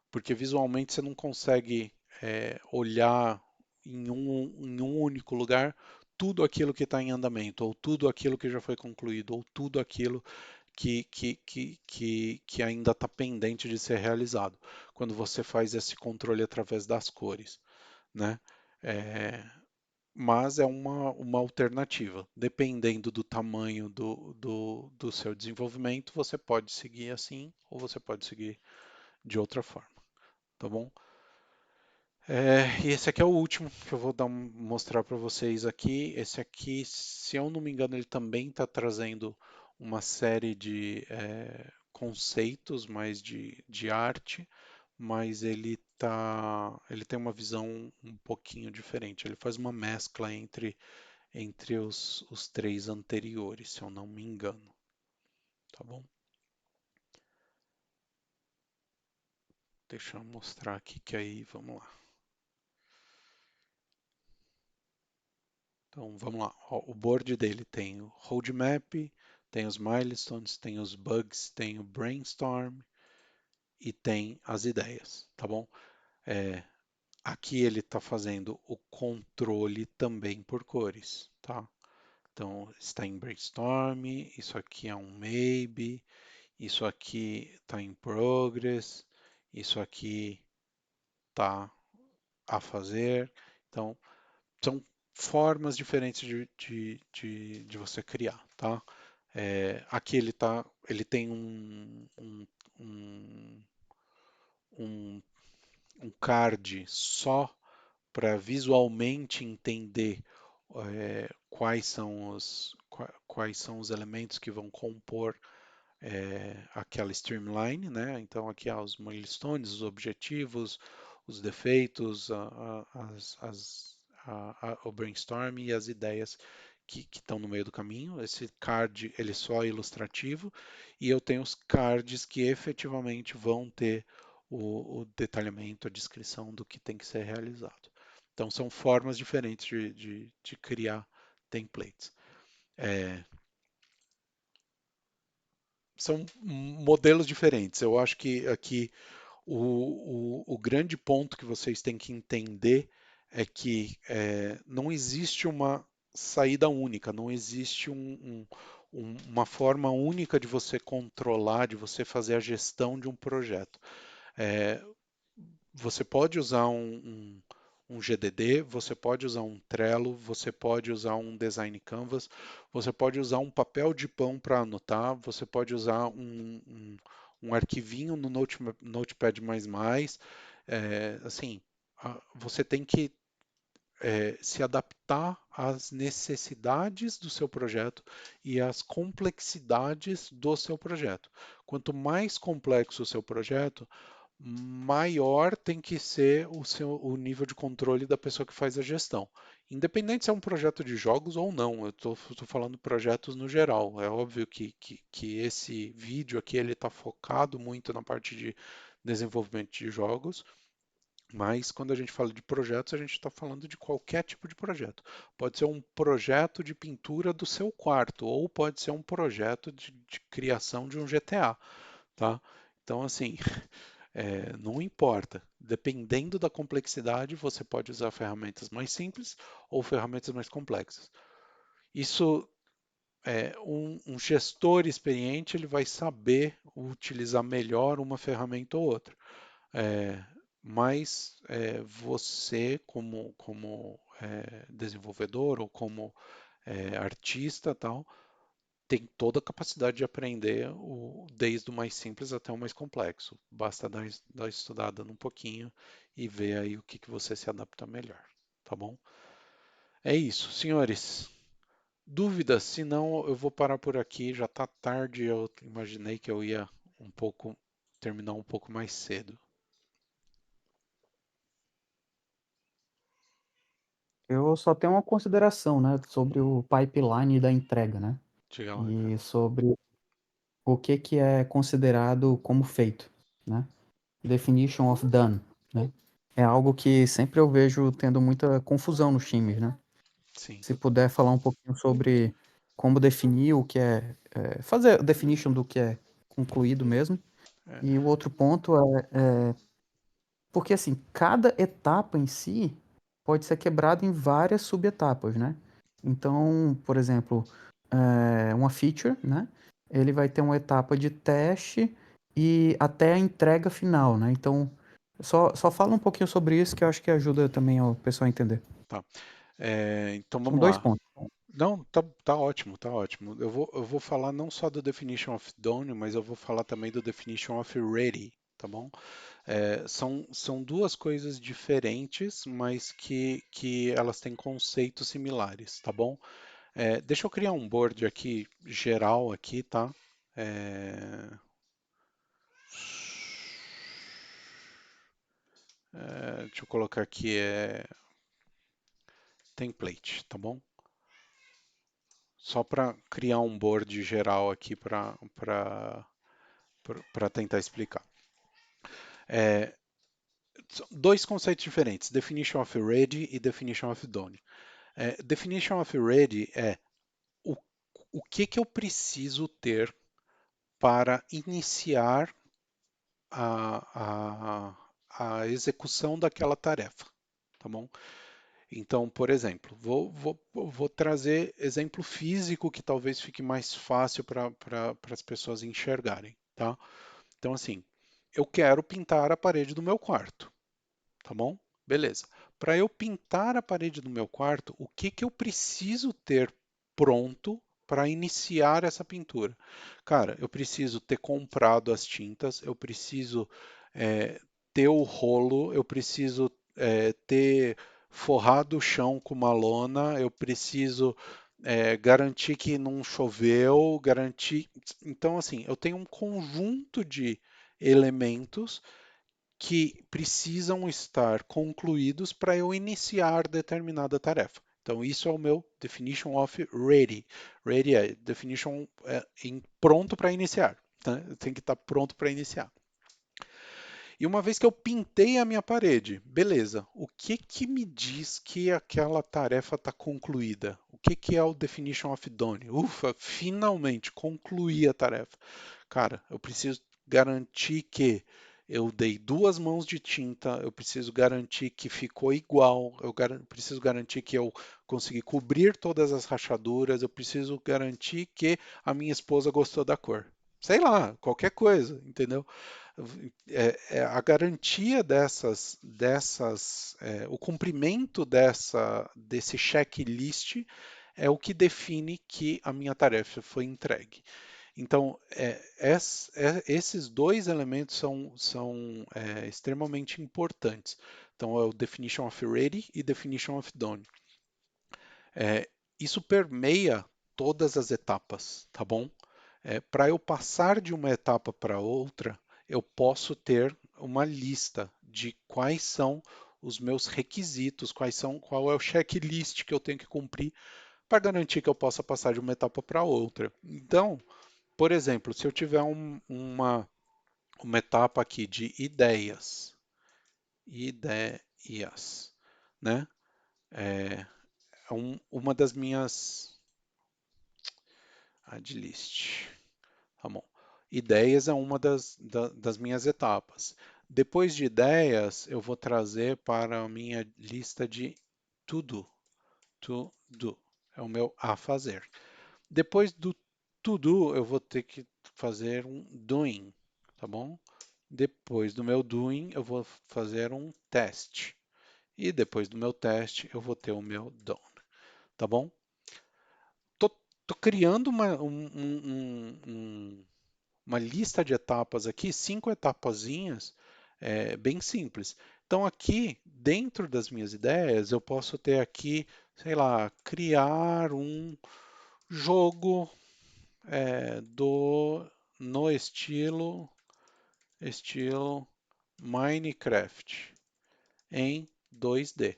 porque visualmente você não consegue olhar em um único lugar tudo aquilo que está em andamento, ou tudo aquilo que já foi concluído, ou tudo aquilo que ainda está pendente de ser realizado, quando você faz esse controle através das cores, né? É, mas é uma alternativa. Dependendo do tamanho do seu desenvolvimento, você pode seguir assim ou você pode seguir de outra forma, tá bom? E esse aqui é o último que eu vou mostrar para vocês aqui. Esse aqui, se eu não me engano, ele também está trazendo uma série de conceitos mais de arte, mas ele tem uma visão um pouquinho diferente. Ele faz uma mescla entre os três anteriores, se eu não me engano. Tá bom? Deixa eu mostrar aqui que aí vamos lá. Então vamos lá. Ó, o board dele tem o roadmap, tem os milestones, tem os bugs, tem o brainstorm e tem as ideias, tá bom? Aqui ele está fazendo o controle também por cores, tá? Então está em brainstorm, isso aqui é um maybe, isso aqui está em progress, isso aqui está a fazer. Então, são formas diferentes de você criar, tá? Aqui ele tem um, um, um card só para visualmente entender quais são os elementos que vão compor aquela streamline, né? Então aqui há os milestones, os objetivos, os defeitos, o brainstorm e as ideias que estão no meio do caminho. Esse card ele só é ilustrativo e eu tenho os cards que efetivamente vão ter o detalhamento, a descrição do que tem que ser realizado. Então são formas diferentes de criar templates. São modelos diferentes. Eu acho que aqui o grande ponto que vocês têm que entender é que não existe uma saída única, não existe uma forma única de você controlar, de você fazer a gestão de um projeto. É, Você pode usar um GDD, você pode usar um Trello, você pode usar um Design Canvas, você pode usar um papel de pão para anotar, você pode usar um arquivinho no Notepad++. Assim, você tem que se adaptar às necessidades do seu projeto e às complexidades do seu projeto. Quanto mais complexo o seu projeto, maior tem que ser o nível de controle da pessoa que faz a gestão. Independente se é um projeto de jogos ou não, eu estou falando projetos no geral. É óbvio que esse vídeo aqui ele está focado muito na parte de desenvolvimento de jogos, mas quando a gente fala de projetos, a gente está falando de qualquer tipo de projeto. Pode ser um projeto de pintura do seu quarto, ou pode ser um projeto de criação de um GTA, tá? Então, assim, não importa. Dependendo da complexidade, você pode usar ferramentas mais simples ou ferramentas mais complexas. Isso, um gestor experiente, ele vai saber utilizar melhor uma ferramenta ou outra. É, mas você, como desenvolvedor ou como artista, tal, tem toda a capacidade de aprender desde o mais simples até o mais complexo. Basta dar estudada um pouquinho e ver aí o que você se adapta melhor, tá bom? É isso, senhores. Dúvidas? Se não, eu vou parar por aqui. Já está tarde. Eu imaginei que eu ia terminar um pouco mais cedo. Eu só tenho uma consideração, né, sobre o pipeline da entrega, né? Diga lá, cara. E sobre o que é considerado como feito, né? Definition of done, né? é algo que sempre eu vejo tendo muita confusão nos times, né? Sim. Se puder falar um pouquinho sobre como definir o que fazer a definition do que é concluído mesmo. É, E o outro ponto porque assim, cada etapa em si pode ser quebrada em várias subetapas, né? Então, por exemplo, uma feature, né? Ele vai ter uma etapa de teste e até a entrega final, né? Então, só fala um pouquinho sobre isso que eu acho que ajuda também o pessoal a entender. tá. Então São vamos dois lá. pontos. Não, tá ótimo, tá ótimo. Eu vou falar não só do definition of done, mas eu vou falar também do definition of ready, tá bom? São duas coisas diferentes, mas que elas têm conceitos similares, tá bom? Deixa eu criar um board aqui, geral aqui, tá? Deixa eu colocar aqui template, tá bom? Só para criar um board geral aqui para tentar explicar. São dois conceitos diferentes, definition of ready e definition of done. Definition of ready é o, o que eu preciso ter para iniciar a execução daquela tarefa, tá bom? Então, por exemplo, vou trazer exemplo físico que talvez fique mais fácil para as pessoas enxergarem, tá? Então, assim, eu quero pintar a parede do meu quarto, tá bom? Beleza. Para eu pintar a parede do meu quarto, o que eu preciso ter pronto para iniciar essa pintura? Cara, eu preciso ter comprado as tintas, eu preciso ter o rolo, eu preciso ter forrado o chão com uma lona, eu preciso garantir que não choveu, garantir. Então, assim, eu tenho um conjunto de elementos que precisam estar concluídos para eu iniciar determinada tarefa. Então, isso é o meu definition of ready. Ready é definition pronto para iniciar. Né? Tem que estar pronto para iniciar. E uma vez que eu pintei a minha parede, beleza, o que me diz que aquela tarefa está concluída? O que é o definition of done? Ufa, finalmente concluí a tarefa. Cara, eu preciso garantir que eu dei 2 mãos de tinta, eu preciso garantir que ficou igual, preciso garantir que eu consegui cobrir todas as rachaduras, eu preciso garantir que a minha esposa gostou da cor. Sei lá, qualquer coisa, entendeu? A garantia o cumprimento desse checklist é o que define que a minha tarefa foi entregue. Então, esses dois elementos são extremamente importantes. Então, é o definition of ready e definition of done. Isso permeia todas as etapas, tá bom? Para eu passar de uma etapa para outra, eu posso ter uma lista de quais são os meus requisitos, qual é o checklist que eu tenho que cumprir para garantir que eu possa passar de uma etapa para outra. Então, por exemplo, se eu tiver uma etapa aqui de ideias, né? Uma das minhas add list. Tá bom. Ideias é uma das minhas etapas. Depois de ideias, eu vou trazer para a minha lista de to do. To do. É o meu a fazer. Depois do to do, eu vou ter que fazer um doing, tá bom? Depois do meu doing, eu vou fazer um teste. E depois do meu teste, eu vou ter o meu done, tá bom? Tô criando uma lista de etapas aqui, 5 etapazinhas, bem simples. Então aqui, dentro das minhas ideias, eu posso ter aqui, sei lá, criar um jogo no estilo Minecraft em 2D,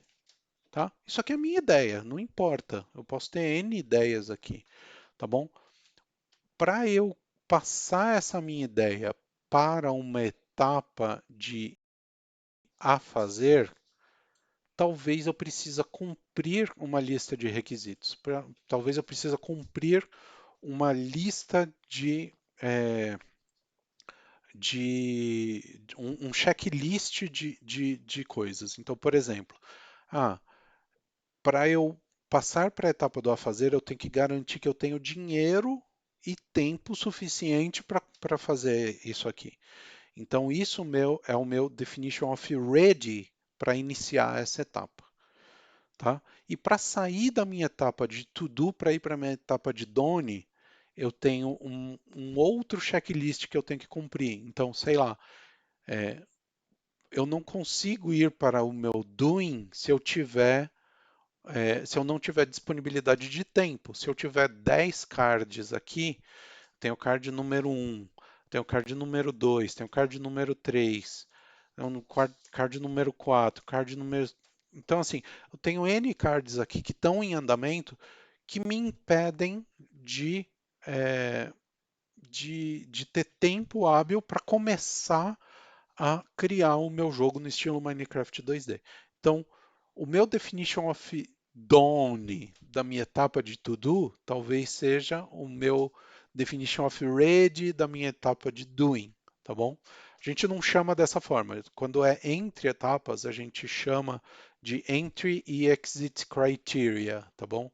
tá? Isso aqui é a minha ideia, não importa. Eu posso ter N ideias aqui, tá bom? Para eu passar essa minha ideia para uma etapa de a fazer, talvez eu precisa cumprir uma lista de requisitos. Talvez eu precisa cumprir uma lista de um checklist de coisas. Então, por exemplo, ah, para eu passar para a etapa do a fazer, eu tenho que garantir que eu tenho dinheiro e tempo suficiente para fazer isso aqui. Então, isso é o meu definition of ready para iniciar essa etapa. Tá? E para sair da minha etapa de to do para ir para a minha etapa de done, eu tenho um outro checklist que eu tenho que cumprir. Então, sei lá, eu não consigo ir para o meu doing se eu não tiver disponibilidade de tempo. Se eu tiver 10 cards aqui, tem o card número 1, tem o card número 2, tem o card número 3, tem o card número 4, card número. Então, assim, eu tenho N cards aqui que estão em andamento que me impedem eh, de ter tempo hábil para começar a criar o meu jogo no estilo Minecraft 2D. Então, o meu definition of done da minha etapa de to do talvez seja o meu definition of ready da minha etapa de doing, tá bom? A gente não chama dessa forma. Quando é entre etapas, a gente chama de entry e exit criteria, tá bom?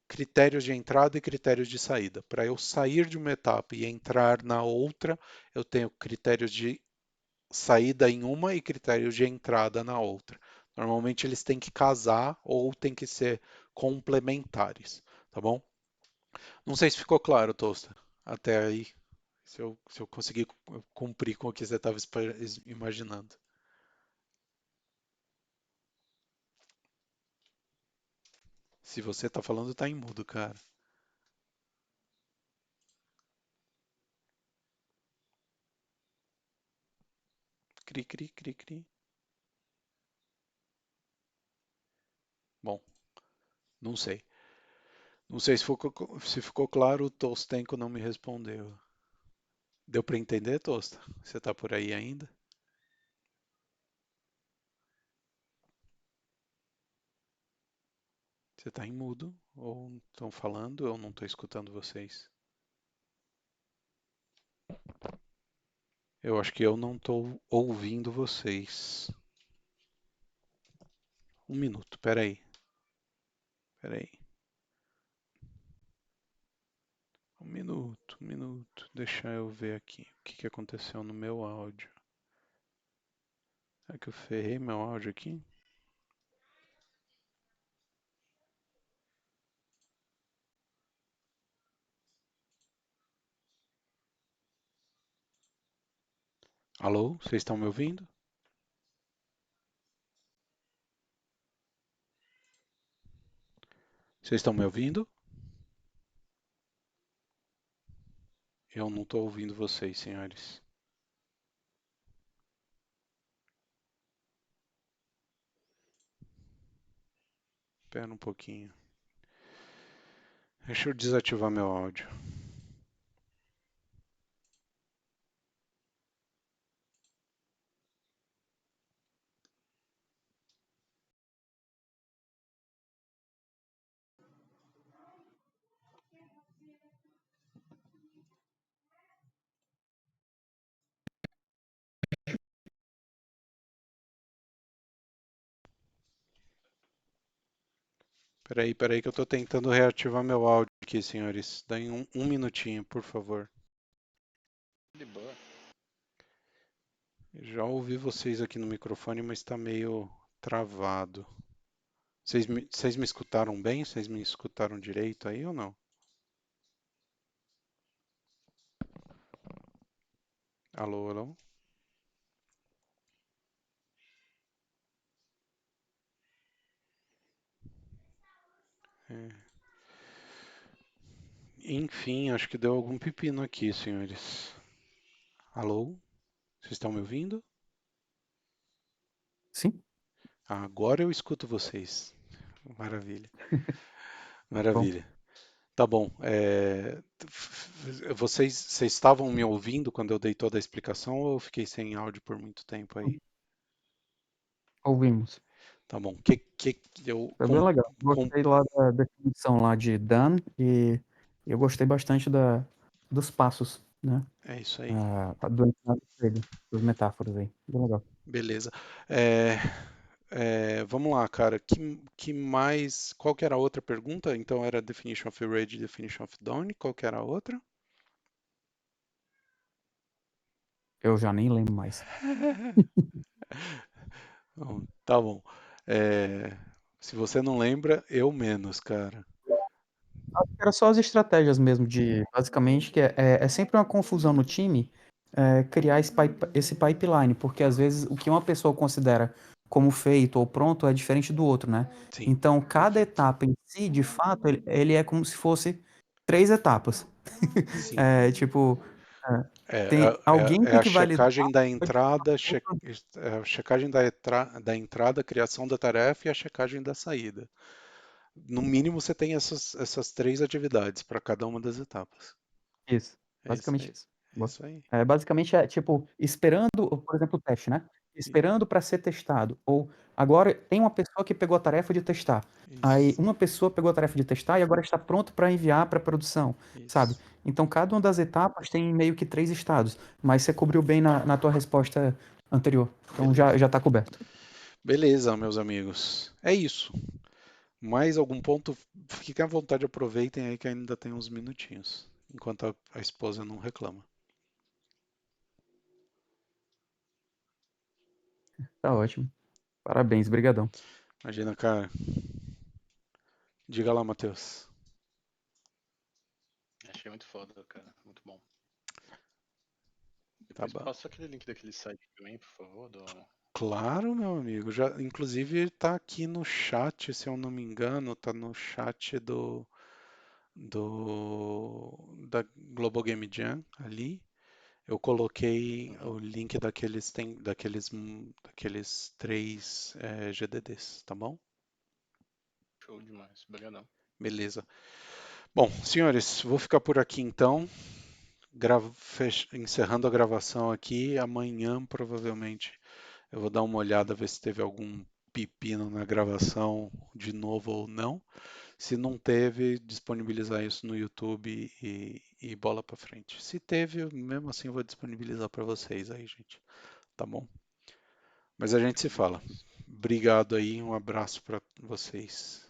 Critérios de entrada e critérios de saída. Para eu sair de uma etapa e entrar na outra, eu tenho critérios de saída em uma e critérios de entrada na outra. Normalmente eles têm que casar ou têm que ser complementares, tá bom? Não sei se ficou claro, Toasta, até aí, se eu conseguir cumprir com o que você estava imaginando. Se você está falando, está em mudo, cara. Cri, cri, cri, cri. Bom, não sei. Não sei se ficou claro, o Tostenko não me respondeu. Deu para entender, Tosta? Você está por aí ainda? Você está em mudo? Ou estão falando? Eu não estou escutando vocês. Eu acho que eu não estou ouvindo vocês. Um minuto, peraí. Peraí. Um minuto. Deixa eu ver aqui o que aconteceu no meu áudio. É que eu ferrei meu áudio aqui? Alô? Vocês estão me ouvindo? Vocês estão me ouvindo? Eu não estou ouvindo vocês, senhores. Espera um pouquinho. Deixa eu desativar meu áudio. Peraí que eu estou tentando reativar meu áudio aqui, senhores. Dá um minutinho, por favor. De boa. Já ouvi vocês aqui no microfone, mas está meio travado. Vocês me escutaram bem? Vocês me escutaram direito aí ou não? Alô, alô? É. Enfim, acho que deu algum pepino aqui, senhores. Alô? Vocês estão me ouvindo? Sim, Agora eu escuto vocês. Maravilha, bom. maravilha. Tá bom. Vocês estavam me ouvindo quando eu dei toda a explicação ou eu fiquei sem áudio por muito tempo aí? Ouvimos. Tá bom. Eu Foi bem legal. com- Gostei lá da definição lá de done e eu gostei bastante dos passos, né? é isso aí. Do ensinado dele, das metáforas aí. Bem legal. Beleza. É, vamos lá, cara. Que mais? Qual que era a outra pergunta? Então era definition of array e definition of done. Qual que era a outra? Eu já nem lembro mais. Bom, tá bom. É, se você não lembra, eu menos, cara. Era só as estratégias mesmo de, basicamente, que é sempre uma confusão no time criar esse pipeline, porque às vezes o que uma pessoa considera como feito ou pronto é diferente do outro, né? Sim, Então, cada perfeito. etapa em si, de fato, ele é como se fosse 3 etapas. Sim. Tipo, é, É, tem alguém é tem a que validar. checagem da entrada, a checagem da entrada, criação da tarefa e a checagem da saída. No mínimo, você tem essas três atividades para cada uma das etapas. Isso, É isso basicamente aí. isso. É isso aí. Basicamente é tipo, esperando, por exemplo, o teste, né? I- Esperando para ser testado. Ou agora tem uma pessoa que pegou a tarefa de testar. Aí Isso, uma pessoa pegou a tarefa de testar e agora está pronto para enviar para produção, sabe? isso. Então cada uma das etapas tem meio que 3 estados, mas você cobriu bem na tua resposta anterior. Então já Beleza. já tá coberto. Beleza, meus amigos. É isso. Mais algum ponto? Fiquem à vontade, aproveitem aí que ainda tem uns minutinhos, enquanto a esposa não reclama. Tá ótimo. Parabéns, brigadão. Imagina, cara. Diga lá, Matheus. Achei muito foda, cara. Muito bom. Tá Depois bom. passa aquele link daquele site pra mim, por favor. Claro, meu amigo. Já, inclusive tá aqui no chat, se eu não me engano, tá no chat da Global Game Jam ali. Eu coloquei Uhum. o link daqueles três GDDs, tá bom? Show demais. Obrigadão. Beleza. Bom, senhores, vou ficar por aqui então. Encerrando a gravação aqui. Amanhã, provavelmente, eu vou dar uma olhada, ver se teve algum pepino na gravação de novo ou não. Se não teve, disponibilizar isso no YouTube e bola pra frente. Se teve, mesmo assim eu vou disponibilizar para vocês aí, gente. Tá bom? Mas a gente se Show fala. demais. Obrigado aí, um abraço para vocês.